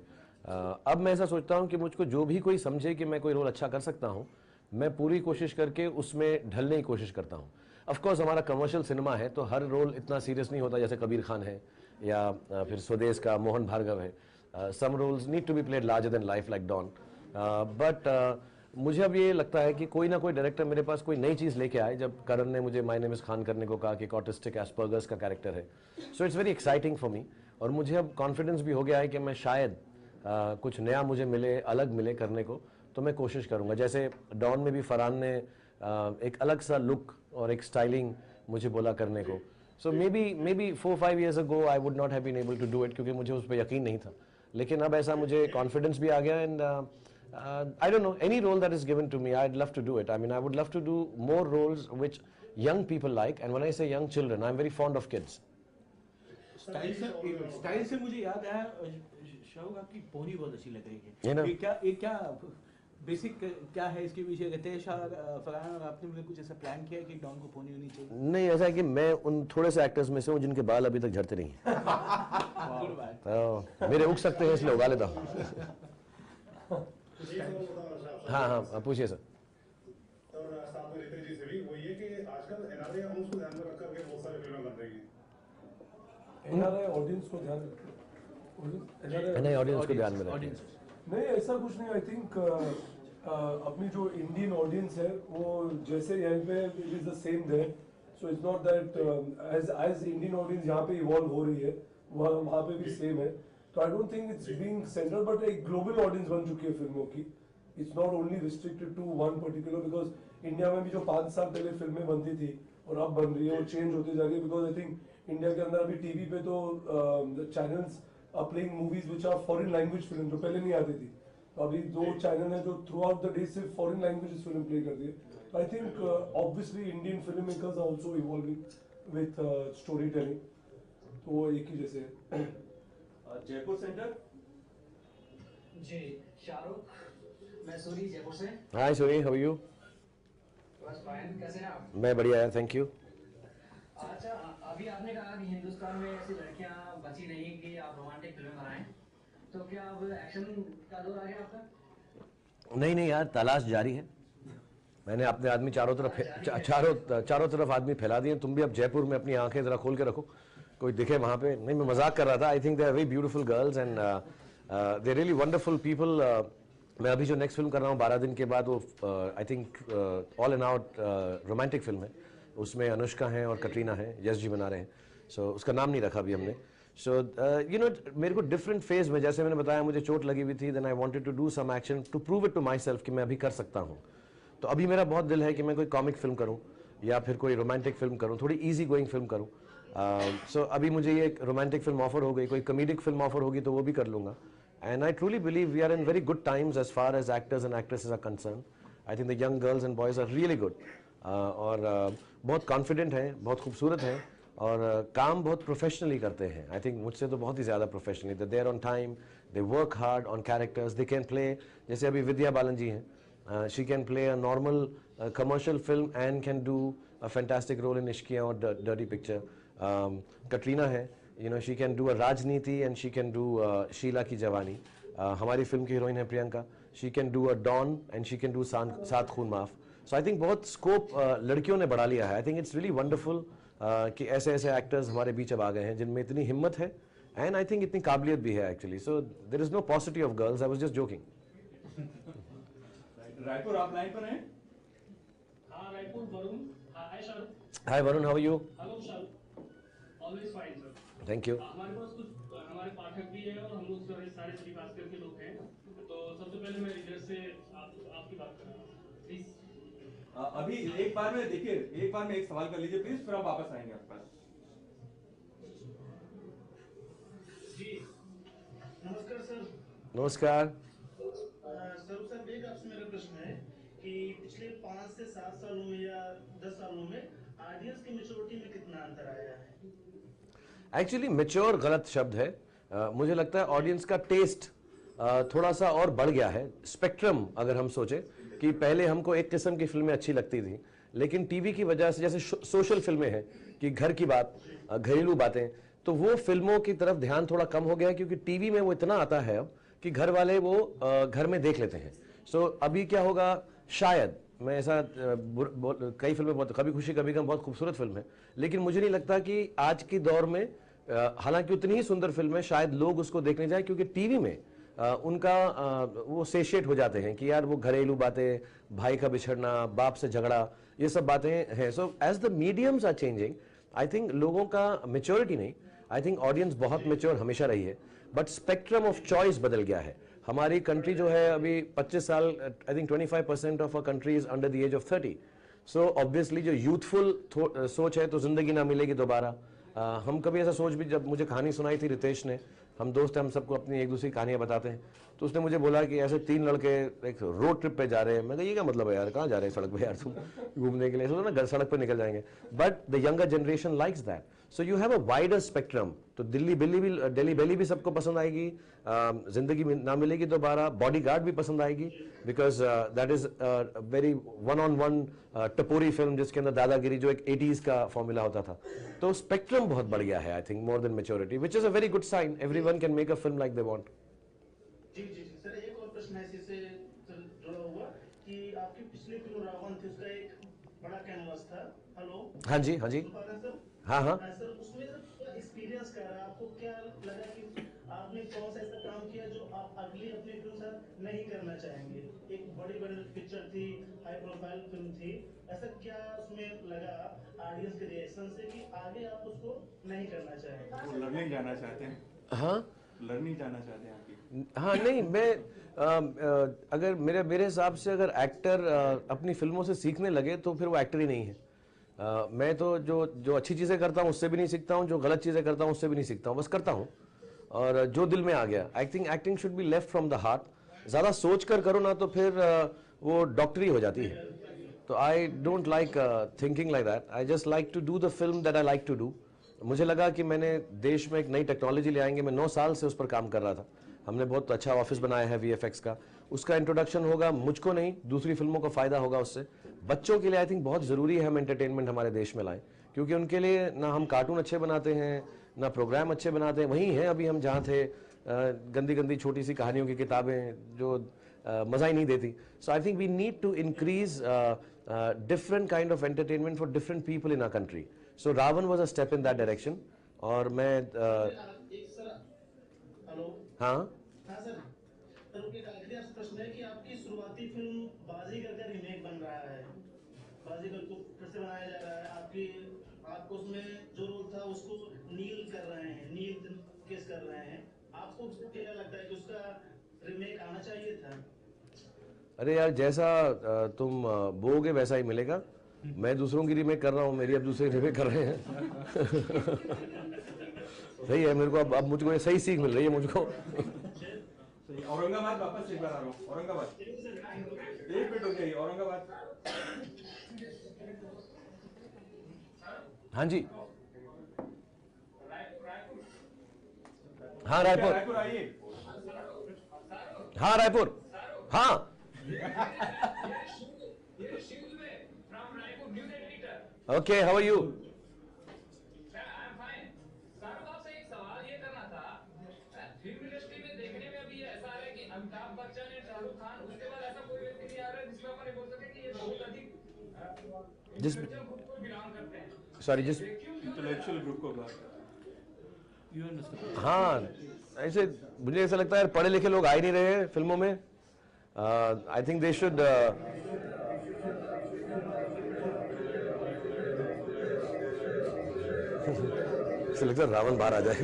अब मैं ऐसा सोचता हूँ कि मुझको जो भी कोई समझे कि मैं कोई रोल अच्छा कर सकता हूँ, मैं पूरी कोशिश करके उसमें ढलने की कोशिश करता हूँ। ऑफ कोर्स हमारा कमर्शियल सिनेमा है तो हर रोल इतना सीरियस नहीं होता, जैसे कबीर खान है या फिर स्वदेश का मोहन भार्गव है। Some roles need to be played larger than life like Don, but मुझे अब ये लगता है कि कोई ना कोई डायरेक्टर मेरे पास कोई नई चीज़ लेके आए। जब करण ने मुझे माय नेम इज़ खान करने को कहा कि एक ऑटिस्टिक एस्पर्गर्स का कैरेक्टर है, so it's very exciting for me, और मुझे अब कॉन्फिडेंस भी हो गया है कि मैं शायद कुछ नया मुझे मिले, अलग मिले करने को, तो मैं कोशिश करूँगा। जैसे डॉन में भी फरहान ने एक अलग सा लुक और एक स्टाइलिंग मुझे बोला करने को, so may be 4-5 years ago I would not have been able to do it, क्योंकि मुझे उस पर यकीन नहीं था, लेकिन अब ऐसा मुझे कॉन्फिडेंस भी आ गया। And I don't know, any role that is given to me, I'd love to do it. I mean, I would love to do more roles which young people like, and when I say young children, I'm very fond of kids. Style से मुझे याद आया शाहरुख, आपकी pony बहुत अच्छी लग रही ये ना? है। ये क्या बेसिक क्या है इसके पीछे? कहते हैं फरहान और आपने मुझे कुछ ऐसा प्लान किया कि डॉन को पोनी होनी चाहिए? नहीं, ऐसा है कि मैं उन थोड़े से एक्टर्स में से हूँ जिनके बाल अभी तक झड़ते नहीं हैं। तो मेरे उग सकते हैं इसलिए उगा लेता हूँ। हाँ, पूछिए सर। और साथ में रितेश जी से भी वो ये कि आजकल एनआरआई ऑडियंस को ध्यान में रखकर के बहुत सारी फिल्में बन रही हैं। एनआरआई ऑडियंस को ध्यान ऑडियंस को ध्यान में रखें। नहीं, ऐसा कुछ नहीं। आई थिंक अपनी जो इंडियन ऑडियंस है वो जैसे यहाँ पे it is the same there, so it's not that as Indian audience यहाँ पे इवॉल्व हो रही है वहाँ पे भी सेम है। तो I don't think it's being central, but एक ग्लोबल ऑडियंस बन चुकी है फिल्मों की। It's not only restricted to one particular, because India में भी जो 5 साल पहले फिल्में बनती थी और अब बन रही है वो चेंज होती जा रही है। बिकॉज आई थिंक इंडिया के अंदर अभी टीवी पे तो channels are playing movies which are foreign language film, जो पहले नहीं आती थी। तो अभी 2 चैनल है जो थ्रू आउट द डे सिर्फ फॉरेन लैंग्वेज फिल्म प्ले करती है। I think obviously Indian film makers are also evolving with story telling, तो वो एक ही जैसे है। जयपुर सेंटर जी, शाहरुख, मैं सूरी जयपुर से। हाय सूरी, हाउ आर यू? बस फाइन, कैसे हैं आप? मैं बढ़िया है, थैंक यू। अच्छा, अभी आपने कहा कि हिंदुस्तान में ऐसी लड़कियां बची नहीं कि आप रोमांटिक फिल्में बनाएं, तो क्या अब एक्शन का दौर आ गया आपका? नहीं यार, तलाश जारी है। मैंने अपने आदमी चारों तरफ आदमी फैला दिए। तुम भी अब जयपुर में अपनी आंखें जरा खोल के रखो, कोई दिखे वहाँ पे, नहीं मैं मजाक कर रहा था. I think they are very beautiful girls and they really wonderful people. मैं अभी जो नेक्स्ट फिल्म कर रहा हूँ 12 दिन के बाद, वो I think all and out romantic film है. उसमें अनुष्का हैं और कटरीना हैं, यश जी बना रहे हैं. सो उसका नाम नहीं रखा अभी हमने. सो यू नो मेरे को डिफरेंट फेज में, जैसे मैंने बताया मुझे चोट लगी हुई थी, then I wanted to do some action to prove it to myself कि मैं अभी कर सकता हूँ. तो अभी मेरा बहुत दिल है कि मैं कोई कॉमिक फिल्म करूँ या फिर कोई रोमांटिक फिल्म करूँ, थोड़ी ईजी गोइंग फिल्म करूँ. सो अभी मुझे ये रोमांटिक फिल्म ऑफर हो गई, कोई कॉमेडिक फिल्म ऑफर होगी तो वो भी कर लूँगा. And I truly believe we are in very good times as far as actors and actresses are concerned. I think the young girls and boys are really good. और बहुत confident हैं, बहुत खूबसूरत हैं और काम बहुत professionally करते हैं. I think मुझसे तो बहुत ही ज़्यादा professionally. They're there on time, they work hard on characters, they can play. जैसे अभी विद्या बालन जी हैं, she can play a normal commercial film and can do a fantastic role in Ishqiyan or Dirty Picture. Katrina है, you know, she can do a Rajniti and she can do Sheila की जवानी. हमारी film की heroine है Priyanka, she can do a Dawn and she can do सात खून माफ. So I think बहुत स्कोप लड़कियों ने बढ़ा लिया है. I think it's really wonderful कि ऐसे ऐसे एक्टर्स हमारे बीच अब आ गए हैं जिनमें इतनी हिम्मत है and I think इतनी काबिलियत भी है actually. So there is no paucity of girls. I was just joking. Raipur आप लाइन पर हैं? हाँ Raipur Varun. Hi Shahrukh. Hi Varun, how are you? Hello Shahrukh. Always fine sir. Thank you. हमारे पास कुछ हमारे पाठक भी हैं और हम लोग सारे श्री भास्कर के लोग हैं. तो सबसे पहले मैं रीडर से आपकी बात कर रहा हूँ प्लीज. अभी एक बार में देखिए, एक बार में एक सवाल कर लीजिए प्लीज, फिर हम वापस आएंगे आपके पास. जी नमस्कार सर. नमस्कार. स्वरूप सर, एक आपसे मेरा प्रश्न है कि पिछले 5 से 7 सालों में या 10 सालों में ऑडियंस की मैच्योरिटी में कितना अंतर आया है? एक्चुअली मेच्योर गलत शब्द है. मुझे लगता है ऑडियंस का टेस्ट थोड़ा सा और बढ़ गया है. स्पेक्ट्रम अगर हम सोचें कि पहले हमको एक किस्म की फिल्में अच्छी लगती थी, लेकिन टीवी की वजह से जैसे सोशल फिल्में हैं कि घर की बात, घरेलू बातें, तो वो फिल्मों की तरफ ध्यान थोड़ा कम हो गया है क्योंकि टीवी में वो इतना आता है अब कि घर वाले वो घर में देख लेते हैं. सो अभी क्या होगा, शायद मैं ऐसा कई फिल्में बहुत, कभी खुशी कभी गम बहुत खूबसूरत फिल्म है, लेकिन मुझे नहीं लगता कि आज की दौर में हालांकि उतनी ही सुंदर फिल्म है शायद लोग उसको देखने जाए क्योंकि टीवी में उनका वो सेशिएट हो जाते हैं कि यार वो घरेलू बातें, भाई का बिछड़ना, बाप से झगड़ा, ये सब बातें हैं. So as the mediums are changing, I think लोगों का मेच्योरिटी नहीं, आई थिंक ऑडियंस बहुत मेच्योर हमेशा रही है, बट स्पेक्ट्रम ऑफ चॉइस बदल गया है. हमारी कंट्री जो है अभी 25 साल, I think 25% of a country is under the as of 30. So obviously जो यूथफुल सोच है तो जिंदगी ना मिलेगी दोबारा. हम कभी ऐसा सोच भी, जब मुझे कहानी सुनाई थी रितेश ने, हम दोस्त हैं, हम सबको अपनी एक दूसरी कहानियां बताते हैं, तो उसने मुझे बोला कि ऐसे 3 लड़के एक रोड ट्रिप पे जा रहे हैं. मैं कहा ये क्या मतलब है यार, कहाँ जा रहे हैं सड़क पे यार तुम घूमने के लिए, सोचो ना सड़क पे निकल जाएंगे. But the younger generation likes that. So you have a wider spectrum. तो दिल्ली बेली भी सबको पसंद आएगी, जिंदगी ना मिलेगी दोबारा, बॉडीगार्ड भी पसंद आएगी because that is very one on one tapori film जिसके अंदर दादागिरी, जो एक 80s का फॉर्मूला होता था. तो स्पेक्ट्रम बहुत बढ़ गया है, I think more than maturity, which is a very good sign. Everyone can make a film like they want. जी जी जी सर, एक और प्रश्न ऐसे से जुड़ा हुआ कि आपकी पिछली फिल्म रावण थी, उसका एक बड़ा कैनवास था. हेलो. हाँ जी, हाँ जी. हाँ हाँ सर, उसमें एक्सपीरियंस क्या रहा, आपको क्या लगा कि आपने कौन सा ऐसा काम किया जो आप अगली अपनी फिल्म साथ नहीं करना चाहेंगे? एक बड़ी पिक्चर थी, हाई प्रोफाइल फिल्म थी, ऐसा क्या उसमें लगा ऑडियंस के रिएक्शन से कि आगे आप उसको नहीं करना चाहेंगे? वो लर्निंग जाना चाहते हैं. हाँ, लर्निंग जाना चाहते हैं आपकी. हाँ नहीं, मैं अगर मेरे हिसाब से अगर एक्टर अपनी फिल्मों से सीखने लगे तो फिर वो एक्टर ही नहीं है. मैं तो जो अच्छी चीज़ें करता हूँ उससे भी नहीं सीखता हूँ, जो गलत चीज़ें करता हूँ उससे भी नहीं सीखता हूँ, बस करता हूँ और जो दिल में आ गया. I think acting should be left from the heart. ज़्यादा सोच कर करो ना तो फिर वो डॉक्टरी हो जाती है. तो I don't like thinking like that. I just like to do the film that I like to do. मुझे लगा कि मैंने देश में एक नई टेक्नोलॉजी ले आएंगे. मैं 9 साल से उस पर काम कर रहा था. हमने बहुत अच्छा ऑफिस बनाया है VFX का. उसका इंट्रोडक्शन होगा, मुझको नहीं दूसरी फिल्मों को फ़ायदा होगा उससे. बच्चों के लिए आई थिंक बहुत ज़रूरी है हम एंटरटेनमेंट हमारे देश में लाएं, क्योंकि उनके लिए ना हम कार्टून अच्छे बनाते हैं ना प्रोग्राम अच्छे बनाते हैं. वहीं हैं अभी हम जहाँ थे, गंदी गंदी छोटी सी कहानियों की किताबें जो मज़ा ही नहीं देती. So I think we need to increase different kind of entertainment for different people in our country. So RaOne was a step in that direction. और मैं एक सर, हेलो। हाँ हाँ सर, एक आखिरी आपसे प्रश्न है कि आपकी शुरुआती फिल्म बाजीगर का रीमेक बन रहा है, बाजीगर को फिर से बनाया जा रहा है, आपको उसमें जो रोल था उसको नील कर रहे हैं, नील केस कर रहे हैं, आपको क्या लगता है कि उसका रीमेक आना चाहिए था? अरे यार, जैसा तुम बोगे वैसा ही मिलेगा। मैं दूसरों की रीमेक कर रहा हूँ, मेरी अब दूसरे रीमेक कर रहे हैं। सही है, मेरे को अब मुझको ये सही सीख मिल रही है मुझको। सही, औरंगाबाद वापस एक बार आ रहा हूँ। औरंगाबाद 1 मिनट हो गया, औरंगाबाद। हाँ जी, हाँ रायपुर, रायपुर आइए। हाँ रायपुर, हाँ ओके, हाउ आर यू? जिस सॉरी जिस इंटेलेक्चुअल ग्रुप को बात। हाँ, ऐसे मुझे ऐसा लगता है यार, पढ़े लिखे लोग आ ही नहीं रहे हैं फिल्मों में। आई थिंक दे शुड ऐसा लगता है रावण बाहर आ जाए।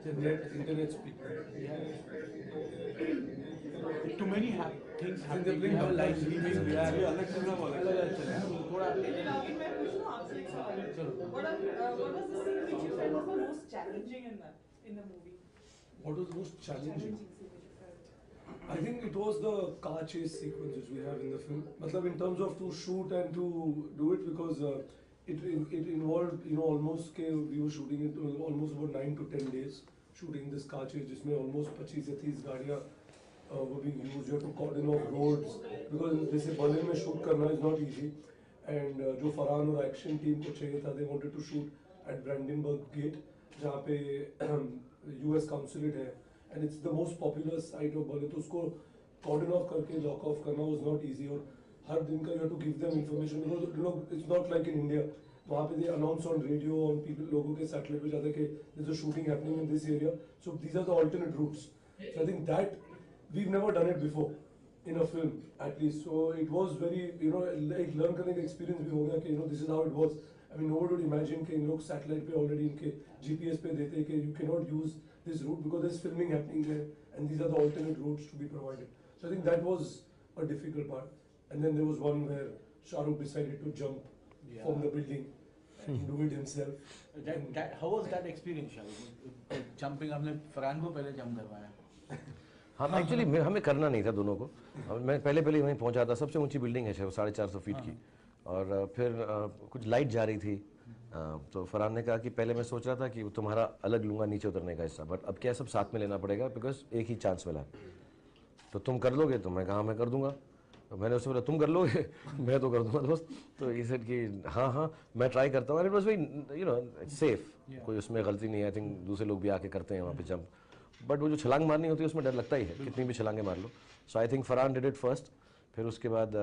internet speak. Too many things Since happening. they We have bring live up streaming. We have अलग चल रहा है, थोड़ा लेकिन आगे मैं पूछूं आपसे एक सवाल। What was the scene which you felt was the most challenging in the movie? What was most challenging? Challenging scene which you felt? I think it was the car chase sequence which we have in the film. Matlab, in terms of to shoot and to do it, because it involved, almost we were shooting it almost about 9 to 10 days shooting this car chase, जिसमें almost 25 से 30 गाड़ियाँ were being used. You have to cordon off roads because जैसे Berlin में shoot करना is not easy. And जो फरहान और action team को चाहिए था, they wanted to shoot at Brandenburg Gate, जहाँ पे US consulate है, and it's the most popular site of Berlin. तो उसको cordon off करके lock off करना was not easy. और हर दिन का you have to give them information because it's not like in India. वहाँ पे they announce on radio, on people लोगों के satellite पे जाते कि there's a shooting happening in this area. So these are the alternate routes. So I think that we've never done it before in a film at least. So it was very, like learn करने का experience भी हो गया कि this is how it was. I mean, nobody would imagine कि इन लोग satellite पे already इनके GPS पे देते कि you cannot use this route because there's filming happening there, and these are the alternate routes to be provided. So I think that was a difficult part. And then there was one where Shah Rukh decided to jump from the building and do it himself. How was that experience, Shah? Jumping, हमने फरहान को पहले jump करवाया। हाँ, actually हमें करना नहीं था दोनों को। मैं पहले वहीं पहुंचा था। सबसे ऊंची बिल्डिंग है 450 फीट की, और फिर कुछ लाइट जा रही थी। तो फरहान ने कहा कि पहले मैं सोच रहा था कि तुम्हारा अलग लूँगा नीचे उतरने का हिस्सा, बट अब क्या सब साथ में लेना पड़ेगा बिकॉज एक ही चांस मिला है, तो तुम कर लोगे? तो मैं कहा मैं कर दूंगा। तो मैंने उससे बोला तुम कर लोगे? मैं तो कर दूंगा दोस्त। तो ये सेड कि हाँ मैं ट्राई करता हूँ। इट वॉज वेरी सेफ, कोई उसमें गलती नहीं है। आई थिंक दूसरे लोग भी आके करते हैं वहाँ पे जंप, बट वो जो छलांग मारनी होती है उसमें डर लगता ही है, कितनी भी छलांगे मार लो। So I think Farhan did it first, फिर उसके बाद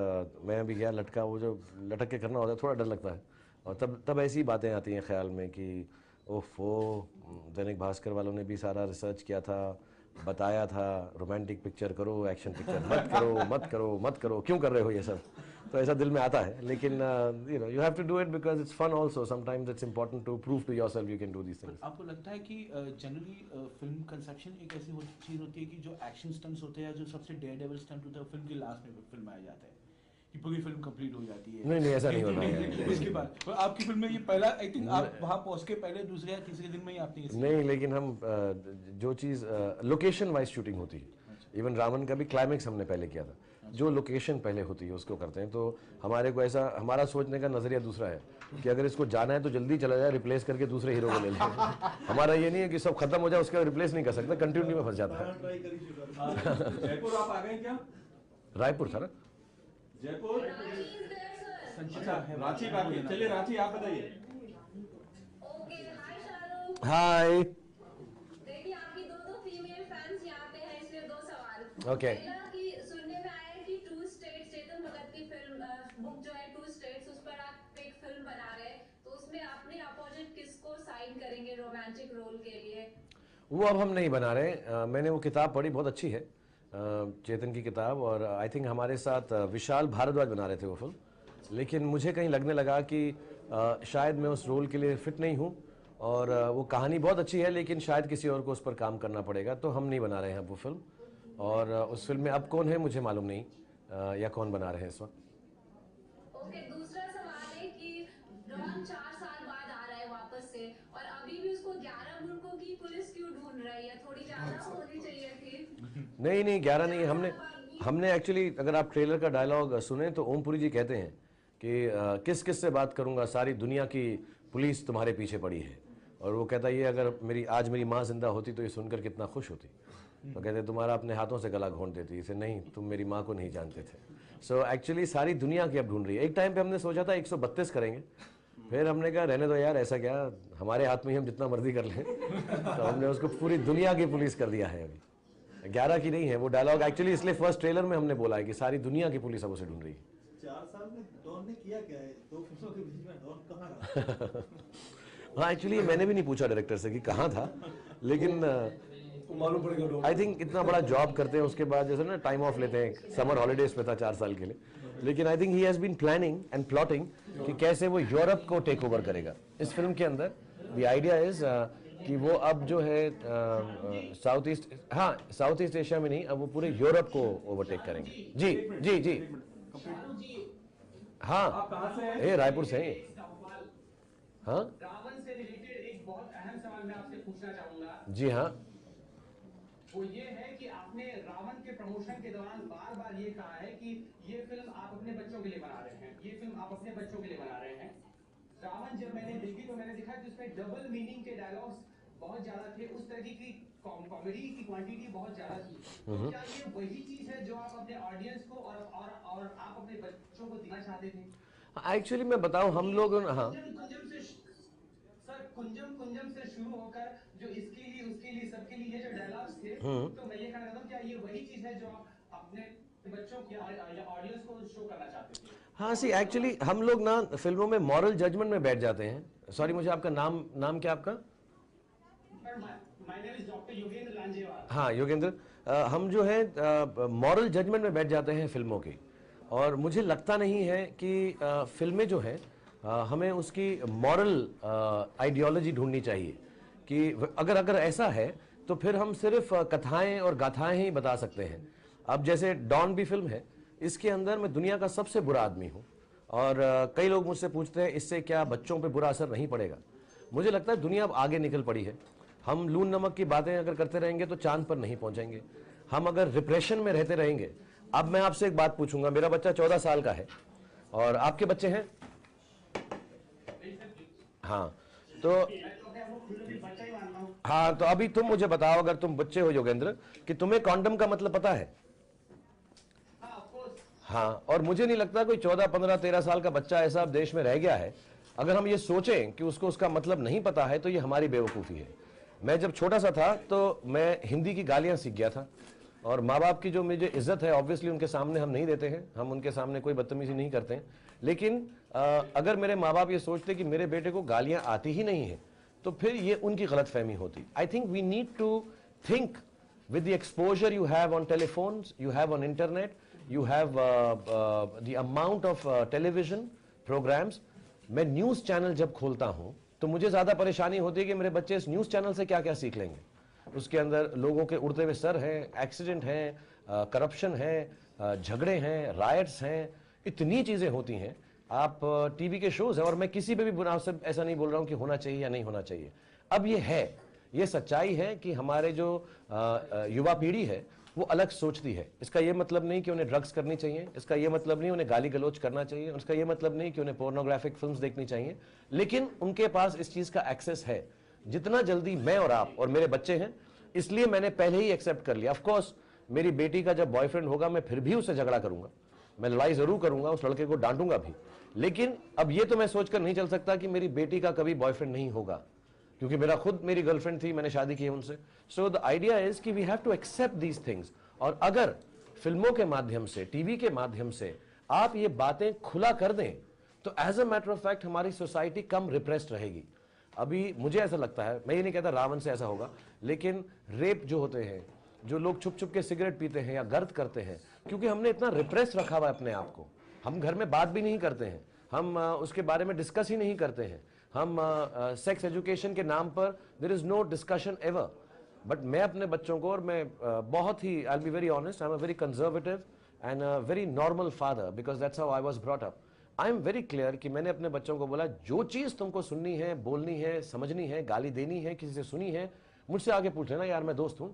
मैं भी गया लटका। वो जो लटक के करना होता है थोड़ा डर लगता है, और तब ऐसी बातें आती हैं ख्याल में कि ओफो, दैनिक भास्कर वालों ने भी सारा रिसर्च किया था, बताया था रोमांटिक पिक्चर करो, एक्शन पिक्चर मत करो, क्यों कर रहे हो ये सब। तो ऐसा दिल में आता है, लेकिन you have to do it because it's fun also. Sometimes it's important to prove to yourself you can do these things. आपको लगता है कि जनरली फिल्म कंसेप्शन एक ऐसी चीज़ होती है कि जो एक्शन स्टंट्स होते हैं, जो सबसे डेयर डेविल स्टंट होता है, फिल्म के लास्ट में फिल्म आया जाता है कि पूरी फिल्म कंप्लीट हो जाती है। नहीं ऐसा नहीं होता है। उसके बाद तो आपकी फिल्म में ये पहला, आई थिंक आप वहाँ पहुँच के पहले दूसरे या तीसरे दिन में ही आपने नहीं, लेकिन हम जो चीज़ लोकेशन वाइज शूटिंग होती है, इवन रावण का भी क्लाइमेक्स हमने पहले किया था, जो लोकेशन पहले होती है उसको करते हैं। तो हमारे को ऐसा, हमारा सोचने का नज़रिया दूसरा है कि अगर इसको जाना है तो जल्दी चला जाए, रिप्लेस करके दूसरे हीरो को ले लें। हमारा ये नहीं है कि सब खत्म हो जाए उसके बाद रिप्लेस नहीं कर सकता, कंटिन्यू में फंस जाता है। जयपुर आप आ गए क्या? रायपुर था ना? जयपुर, रांची बाकी है। चलिए रांची, आप बताइए। हाय। देखिए आपकी दो फीमेल फैंस यहाँ पे हैं, इसलिए 2 सवाल। ओके। सुनने में आया है कि 2 स्टेट्स चेतन भगत वो अब हम नहीं बना रहे। मैंने वो किताब पढ़ी, बहुत अच्छी है, चेतन की किताब, और आई थिंक हमारे साथ विशाल भारद्वाज बना रहे थे वो फिल्म, लेकिन मुझे कहीं लगने लगा कि शायद मैं उस रोल के लिए फिट नहीं हूँ, और वो कहानी बहुत अच्छी है लेकिन शायद किसी और को उस पर काम करना पड़ेगा, तो हम नहीं बना रहे हैं अब वो फिल्म। और उस फिल्म में अब कौन है मुझे मालूम नहीं, या कौन बना रहे हैं इस वक्त। ओके, दूसरा सवाल है कि डॉन 4 साल बाद आ रहा है वापस से, और अभी भी उसको 11 गुंडों की पुलिस क्यों ढूंढ रही है? थोड़ी ज्यादा होनी चाहिए थी। नहीं 11 नहीं, हमने एक्चुअली, अगर आप ट्रेलर का डायलॉग सुने तो ओमपुरी जी कहते हैं कि किस किस से बात करूंगा, सारी दुनिया की पुलिस तुम्हारे पीछे पड़ी है। और वो कहता है ये अगर आज मेरी माँ जिंदा होती तो ये सुनकर कितना खुश होती। तो कहते तुम्हारा अपने हाथों से गला घोंट देती। इसे नहीं, तुम मेरी माँ को नहीं जानते थे। सो एक्चुअली सारी दुनिया की अब ढूंढ रही है। एक टाइम पे हमने सोचा था 132 करेंगे, फिर हमने कहा रहने दो यार, ऐसा क्या, हमारे हाथ में ही हम जितना मर्जी कर लें। तो हमने उसको पूरी दुनिया की पुलिस कर दिया है। अभी 11 की नहीं है वो डायलॉग, एक्चुअली इसलिए फर्स्ट ट्रेलर में हमने बोला है कि सारी दुनिया की पुलिस अब उसे ढूंढ रही है। 4 साल में डॉन ने किया क्या है? 2 फिल्मों के बीच में डॉन कहाँ रहा? हाँ, एक्चुअली मैंने भी नहीं पूछा डायरेक्टर से कि कहाँ था, लेकिन मालूम पड़ेगा। आई थिंक इतना बड़ा जॉब करते हैं उसके बाद जैसे ना टाइम ऑफ लेते हैं, समर हॉलीडेज पे था 4 साल के लिए, लेकिन I think he has been planning and plotting कि कैसे वो यूरोप को टेक ओवर करेगा इस फिल्म के अंदर। द आइडिया इज कि वो अब जो है साउथ ईस्ट एशिया में नहीं, अब वो पूरे यूरोप को ओवरटेक करेंगे। जी जी जी हाँ, ये रायपुर से हैं। हाँ रावण से रिलेटेड एक बहुत अहम सवाल मैं आपसे पूछना चाहूंगा। जी हाँ, वो ये है कि आपने रावण के प्रमोशन के दौरान बार बार ये कहा है कि ये फिल्म आप अपने बच्चों के लिए बना रहे हैं, ये फिल्म आप अपने बच्चों के लिए बना रहे हैं। रावण जब मैंने देखी तो मैंने देखा कि उसमें डबल मीनिंग के डायलॉग्स बहुत ज्यादा थे, उस तरह की कॉमेडी की क्वांटिटी बहुत ज्यादा थी। तो क्या ये वही चीज है जो आप अपने ऑडियंस को और आप अपने बच्चों को दिखाना चाहते थे? एक्चुअली मैं बताऊं, हम लोग हाँ कुंजम से शुरू होकर जो इसके लिए उसके लिए सबके लिए जो डायलॉग्स थे, तो मैं ये कहना चाहता हूँ क्या ये वही चीज है जो आप अपने बच्चों या ऑडियंस को शो करना चाहते थे? हाँ सी, एक्चुअली हम लोग ना फिल्मों में मॉरल जजमेंट में बैठ जाते हैं। सॉरी, मुझे आपका नाम क्या आपका? My name is doctor Yogendra Lanjewal. हाँ योगेंद्र, हम जो है मॉरल जजमेंट में बैठ जाते हैं फिल्मों की, और मुझे लगता नहीं है कि फिल्में जो हैं हमें उसकी मॉरल आइडियोलॉजी ढूंढनी चाहिए कि अगर ऐसा है तो फिर हम सिर्फ कथाएं और गाथाएं ही बता सकते हैं। अब जैसे डॉन भी फिल्म है, इसके अंदर मैं दुनिया का सबसे बुरा आदमी हूं, और कई लोग मुझसे पूछते हैं इससे क्या बच्चों पे बुरा असर नहीं पड़ेगा। मुझे लगता है दुनिया अब आगे निकल पड़ी है। हम लून नमक की बातें अगर करते रहेंगे तो चांद पर नहीं पहुंचेंगे। हम अगर रिप्रेशन में रहते रहेंगे, अब मैं आपसे एक बात पूछूंगा, मेरा बच्चा 14 साल का है और आपके बच्चे हैं? हाँ, तो अभी तुम मुझे बताओ, अगर तुम बच्चे हो योगेंद्र, कि तुम्हें कॉन्डम का मतलब पता है? हाँ, और मुझे नहीं लगता कोई 14, 15, 13 साल का बच्चा ऐसा अब देश में रह गया है। अगर हम ये सोचें कि उसको उसका मतलब नहीं पता है तो ये हमारी बेवकूफ़ी है। मैं जब छोटा सा था तो मैं हिंदी की गालियां सीख गया था, और माँ बाप की जो मुझे इज्जत है ऑब्वियसली उनके सामने हम नहीं देते हैं, हम उनके सामने कोई बदतमीजी नहीं करते हैं। लेकिन अगर मेरे माँ बाप ये सोचते कि मेरे बेटे को गालियां आती ही नहीं है तो फिर ये उनकी गलतफहमी होती। I think we need to think with the exposure you have on telephones, you have on internet, you have the amount of television programs. मैं न्यूज़ चैनल जब खोलता हूँ तो मुझे ज़्यादा परेशानी होती है कि मेरे बच्चे इस न्यूज़ चैनल से क्या क्या सीख लेंगे। उसके अंदर लोगों के उड़ते हुए सर हैं, एक्सीडेंट हैं, करप्शन है, झगड़े हैं, राइट्स हैं, इतनी चीज़ें होती हैं। आप टीवी के शोज़ हैं, और मैं किसी पे भी बुरा से ऐसा नहीं बोल रहा हूँ कि होना चाहिए या नहीं होना चाहिए। अब ये है, ये सच्चाई है कि हमारे जो युवा पीढ़ी है वो अलग सोचती है। इसका ये मतलब नहीं कि उन्हें ड्रग्स करनी चाहिए, इसका ये मतलब नहीं उन्हें गाली गलौज करना चाहिए, इसका ये मतलब नहीं कि उन्हें पोर्नोग्राफिक फिल्म्स देखनी चाहिए, लेकिन उनके पास इस चीज़ का एक्सेस है। जितना जल्दी मैं और आप और मेरे बच्चे हैं, इसलिए मैंने पहले ही एक्सेप्ट कर लिया। ऑफकोर्स मेरी बेटी का जब बॉयफ्रेंड होगा मैं फिर भी उससे झगड़ा करूंगा, मैं लड़ाई जरूर करूंगा, उस लड़के को डांटूंगा भी, लेकिन अब ये तो मैं सोचकर नहीं चल सकता कि मेरी बेटी का कभी बॉयफ्रेंड नहीं होगा, क्योंकि मेरा खुद मेरी गर्लफ्रेंड थी, मैंने शादी की उनसे। सो द आइडिया इज कि we have to accept these things. और अगर फिल्मों के माध्यम से, टीवी के माध्यम से आप ये बातें खुला कर दें तो as a matter of fact हमारी सोसाइटी कम रिप्रेस्ड रहेगी। अभी मुझे ऐसा लगता है, मैं ये नहीं कहता रावण से ऐसा होगा, लेकिन रेप जो होते हैं, जो लोग छुप छुप के सिगरेट पीते हैं या गर्द करते हैं, क्योंकि हमने इतना रिप्रेस रखा हुआ है अपने आप को, हम घर में बात भी नहीं करते हैं, हम उसके बारे में डिस्कस ही नहीं करते हैं, हम सेक्स एजुकेशन के नाम पर there is no discussion ever. But मैं अपने बच्चों को, और मैं बहुत ही, I will be very honest, I am a very conservative and a very normal father because that's how I was brought up. I am very clear कि मैंने अपने बच्चों को बोला, जो चीज तुमको सुननी है, बोलनी है, समझनी है, गाली देनी है, किसी से सुनी है, मुझसे आगे पूछ लेना यार, मैं दोस्त हूं।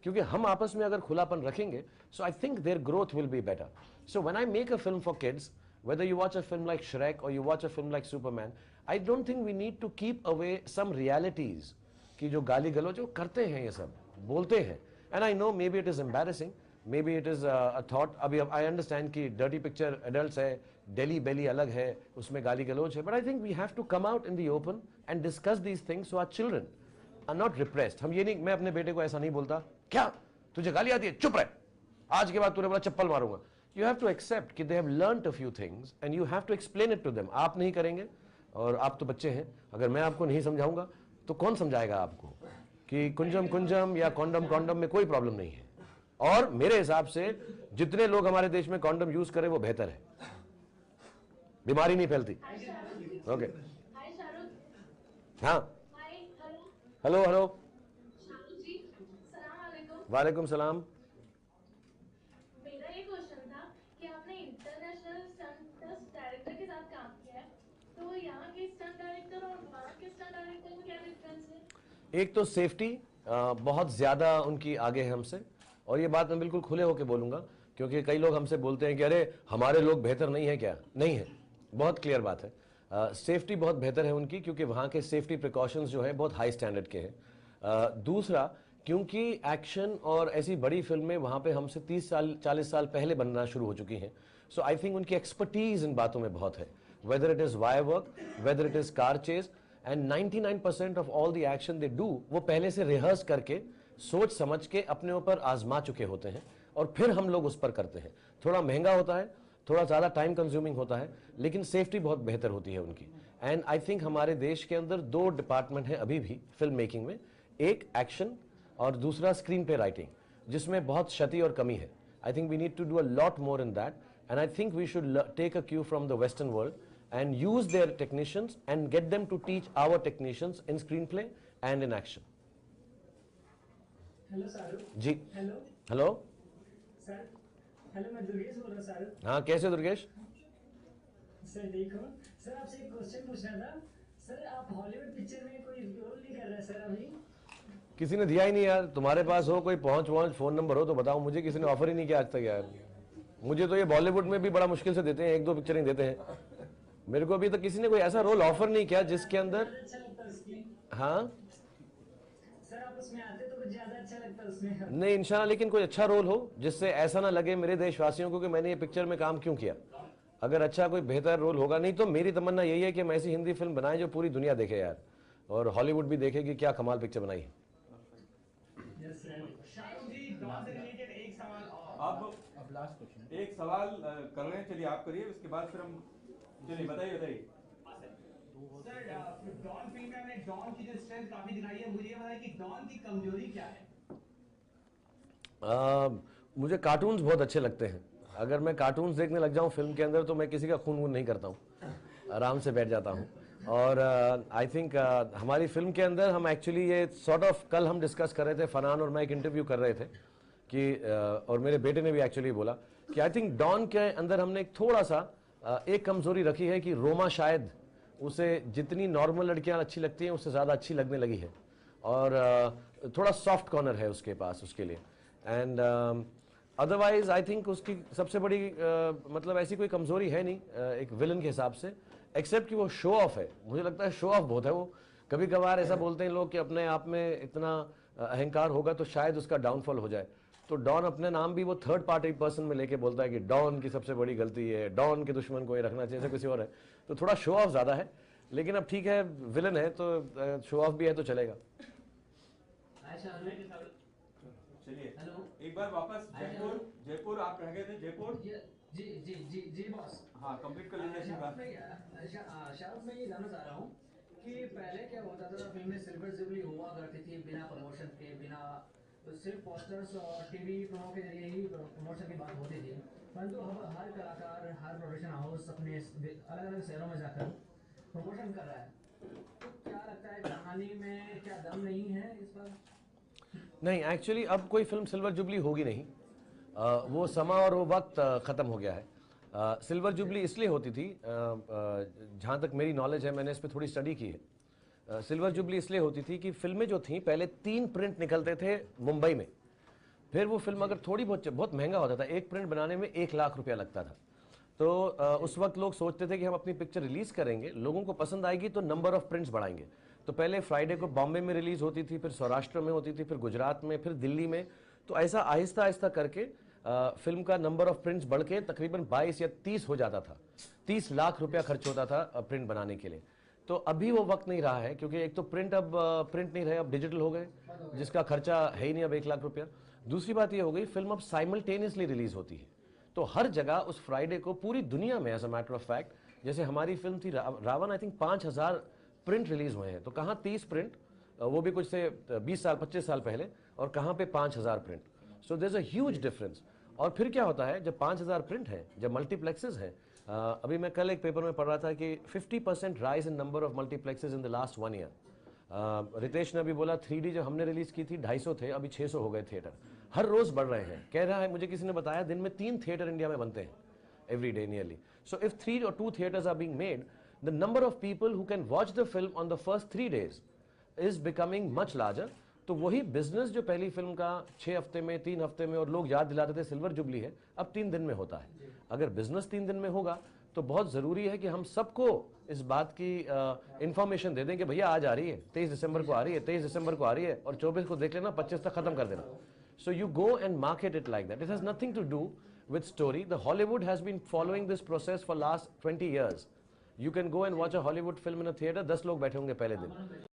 क्योंकि हम आपस में अगर खुलापन रखेंगे, so I think their growth will be better. So when I make a film for kids, whether you watch a film like Shrek or you watch a film like Superman, I don't think we need to keep away some realities कि जो गाली गलौज जो करते हैं, ये सब बोलते हैं, and I know maybe it is embarrassing, maybe it is a thought। अभी I understand कि dirty picture adults है, Delhi belly अलग है, उसमें गाली गलौज है, but I think we have to come out in the open and discuss these things so our children are not repressed। हम ये नहीं, मैं अपने बेटे को ऐसा नहीं बोलता, क्या तुझे गाली आती है, चुप रह, आज के बाद तूने बोला चप्पल मारूंगा। You have to accept कि they have learnt a few things and you have to explain it to them। आप नहीं करेंगे, और आप तो बच्चे हैं, अगर मैं आपको नहीं समझाऊंगा तो कौन समझाएगा आपको कि कुंजम कुंजम या कॉन्डम कॉन्डम में कोई प्रॉब्लम नहीं है। और मेरे हिसाब से जितने लोग हमारे देश में कॉन्डम यूज करें वो बेहतर है, बीमारी नहीं फैलती। ओके, हाँ, हेलो हेलो, वालेकुम सलाम। एक तो सेफ्टी बहुत ज़्यादा उनकी आगे है हमसे, और ये बात मैं बिल्कुल खुले होकर बोलूँगा, क्योंकि कई लोग हमसे बोलते हैं कि अरे हमारे लोग बेहतर नहीं है क्या, नहीं है, बहुत क्लियर बात है। सेफ्टी बहुत बेहतर है उनकी, क्योंकि वहाँ के सेफ्टी प्रिकॉशंस जो है बहुत हाई स्टैंडर्ड के हैं। दूसरा, क्योंकि एक्शन और ऐसी बड़ी फिल्में वहाँ पे हमसे 30 साल 40 साल पहले बनना शुरू हो चुकी हैं, सो आई थिंक उनकी एक्सपर्टीज इन बातों में बहुत है, whether it is wire work, whether it is car chase, and 99% of all the action they do वो पहले से रिहर्स करके, सोच समझ के अपने ऊपर आजमा चुके होते हैं, और फिर हम लोग उस पर करते हैं। थोड़ा महंगा होता है, थोड़ा ज़्यादा टाइम कंज्यूमिंग होता है, लेकिन सेफ्टी बहुत बेहतर होती है उनकी। एंड आई थिंक हमारे देश के अंदर 2 डिपार्टमेंट हैं अभी भी फिल्म मेकिंग में, एक एक्शन और दूसरा स्क्रीन पे राइटिंग, जिसमें बहुत क्षति और कमी है। I think we need to do a lot more in that, and I think we should take a cue from the western world and use their technicians and get them to teach our technicians in screenplay and in action। Hello Shahrukh ji, hello hello sir, hello मैं दुर्गेश बोल रहा हूँ शाहरुख। हाँ, कैसे Durgesh? Sir देखो, sir आपसे एक question पूछना था। सर आप हॉलीवुड पिक्चर में कोई रोल नहीं कर रहे सर अभी? किसी ने दिया ही नहीं यार। तुम्हारे पास हो कोई पहुंच फोन नंबर हो तो बताओ, मुझे किसी ने ऑफर ही नहीं किया आज तक यार। मुझे तो ये बॉलीवुड में भी बड़ा मुश्किल से देते हैं, 1-2 पिक्चर ही देते हैं। मेरे को अभी तक किसी ने कोई ऐसा रोल ऑफर नहीं किया जिसके अंदर, हाँ सर आप उसमें आते तो कुछ ज्यादा अच्छा लगता उसमें। नहीं, इंशाल्लाह, लेकिन कोई अच्छा रोल हो जिससे ऐसा ना लगे मेरे देशवासियों को कि मैंने ये पिक्चर में काम क्यों किया। अगर अच्छा कोई बेहतर रोल होगा, नहीं तो मेरी तमन्ना यही है कि हम ऐसी हिंदी फिल्म बनाएं जो पूरी दुनिया देखे यार, और हॉलीवुड भी देखे कि क्या कमाल पिक्चर बनाई है। अब लास्ट क्वेश्चन, एक सवाल कर रहे हैं, चलिए आप करिए, उसके बाद फिर हम, चलिए बताइए। सर, डॉन फिल्म में हमने डॉन की जो स्ट्रेंथ काफी दिखाई है, मुझे ये बताइए कि डॉन की कमजोरी क्या है? मुझे कार्टून्स बहुत अच्छे लगते हैं। अगर मैं कार्टून्स देखने लग जाऊं फिल्म के अंदर तो मैं किसी का खून वून नहीं करता हूं, आराम से बैठ जाता हूं। और आई थिंक हमारी फिल्म के अंदर हम एक्चुअली ये सॉर्ट ऑफ, कल हम डिस्कस कर रहे थे, फरहान और मैं एक इंटरव्यू कर रहे थे कि और मेरे बेटे ने भी एक्चुअली बोला कि आई थिंक डॉन के अंदर हमने एक थोड़ा सा एक कमजोरी रखी है कि रोमा शायद उसे जितनी नॉर्मल लड़कियां अच्छी लगती हैं उससे ज़्यादा अच्छी लगने लगी है, और थोड़ा सॉफ्ट कॉर्नर है उसके पास उसके लिए। एंड अदरवाइज आई थिंक उसकी सबसे बड़ी मतलब ऐसी कोई कमजोरी है नहीं एक विलन के हिसाब से, एक्सेप्ट कि वो शो ऑफ है। मुझे लगता है शो ऑफ बहुत है वो। कभी कभार ऐसा बोलते हैं लोग कि अपने आप में इतना अहंकार होगा तो शायद उसका डाउनफॉल हो जाए। तो डॉन अपने नाम भी वो थर्ड पार्टी पर्सन में लेके बोलता है कि डॉन की सबसे बड़ी गलती है, डॉन के दुश्मन को ये रखना चाहिए, ऐसा किसी और है। तो थोड़ा शो ऑफ ज्यादा है, लेकिन अब ठीक है, विलन है तो शो ऑफ भी है तो चलेगा। चलिए एक बार वापस जयपुर आप रह गए थे, जयपुर। जी बॉस। हाँ, कंप्लीट कर लीजिए। शाहरुख, मैं ये जानना चाह रहा हूँ कि पहले क्या होता था, फिल्म में सिल्वर जुबली हुआ करती थी बिना प्रमोशन के, बिना तो सिर्फ पोस्टर्स और टीवी प्रोमो के जरिए ही प्रमोशन की बात होती थी। परंतु अब हर कलाकार, हर प्रोडक्शन हाउस अपने अलग अलग शहरों में जाकर प्रमोशन कर रहा है। तो क्या लगता है, कहानी में क्या दम नहीं है इस पर? नहीं, एक्चुअली अब कोई फिल्म सिल्वर जुबली होगी नहीं। वो समा और वो वक्त ख़त्म हो गया है। सिल्वर जुबली इसलिए होती थी, जहाँ तक मेरी नॉलेज है, मैंने इस पर थोड़ी स्टडी की है। सिल्वर जुबली इसलिए होती थी कि फिल्में जो थीं पहले 3 प्रिंट निकलते थे मुंबई में। फिर वो फिल्म अगर थोड़ी बहुत महंगा होता था, एक प्रिंट बनाने में 1 लाख रुपया लगता था। तो उस वक्त लोग सोचते थे कि हम अपनी पिक्चर रिलीज़ करेंगे, लोगों को पसंद आएगी तो नंबर ऑफ प्रिंट्स बढ़ाएंगे। तो पहले फ्राइडे को बॉम्बे में रिलीज़ होती थी, फिर सौराष्ट्र में होती थी, फिर गुजरात में, फिर दिल्ली में। तो ऐसा आहिस्ता आहिस्ता करके फिल्म का नंबर ऑफ प्रिंट्स बढ़ के तकरीबन 22 या 30 हो जाता था। 30 लाख रुपया खर्च होता था प्रिंट बनाने के लिए। तो अभी वो वक्त नहीं रहा है, क्योंकि एक तो प्रिंट अब प्रिंट नहीं रहे, अब डिजिटल हो गए, जिसका खर्चा है ही नहीं अब 1 लाख रुपया। दूसरी बात ये हो गई, फिल्म अब साइमल्टेनियसली रिलीज होती है। तो हर जगह उस फ्राइडे को पूरी दुनिया में, as a matter of fact, जैसे हमारी फिल्म थी Raavan, I think 5000 print release हुए हैं। तो कहाँ 30 प्रिंट, वो भी कुछ से 20 साल 25 साल पहले, और कहाँ पे 5000 print. So there is a huge difference. और फिर क्या होता है, जब 5000 प्रिंट हैं, जब मल्टीप्लेक्सेस हैं, अभी मैं कल एक पेपर में पढ़ रहा था कि 50% rise in number of multiplexes in the last 1 year. Ritesh ने अभी बोला 3D जब हमने रिलीज की थी 250 थे, अभी 600 हो गए थिएटर। हर रोज बढ़ रहे हैं। कह रहा है, मुझे किसी ने बताया, दिन में 3 थिएटर इंडिया में बनते हैं every day nearly. So if 3 or 2 theatres are being made, the number of people who can watch the film on the first 3 days is becoming much larger. तो वही बिजनेस जो पहली फिल्म का 6 हफ्ते में, 3 हफ्ते में, और लोग याद दिलाते थे सिल्वर जुबली है, अब 3 दिन में होता है। अगर बिजनेस 3 दिन में होगा तो बहुत ज़रूरी है कि हम सबको इस बात की इंफॉर्मेशन दे दें कि भैया आज आ रही है, 23 दिसंबर को आ रही है, 23 दिसंबर को आ रही है, और 24 को देख लेना, 25 तक खत्म कर देना। So you go and market it like that. It has nothing to do with story. The Hollywood has been following this process for last 20 years. You can go and watch a Hollywood film in a theater, 10 लोग बैठे होंगे पहले दिन।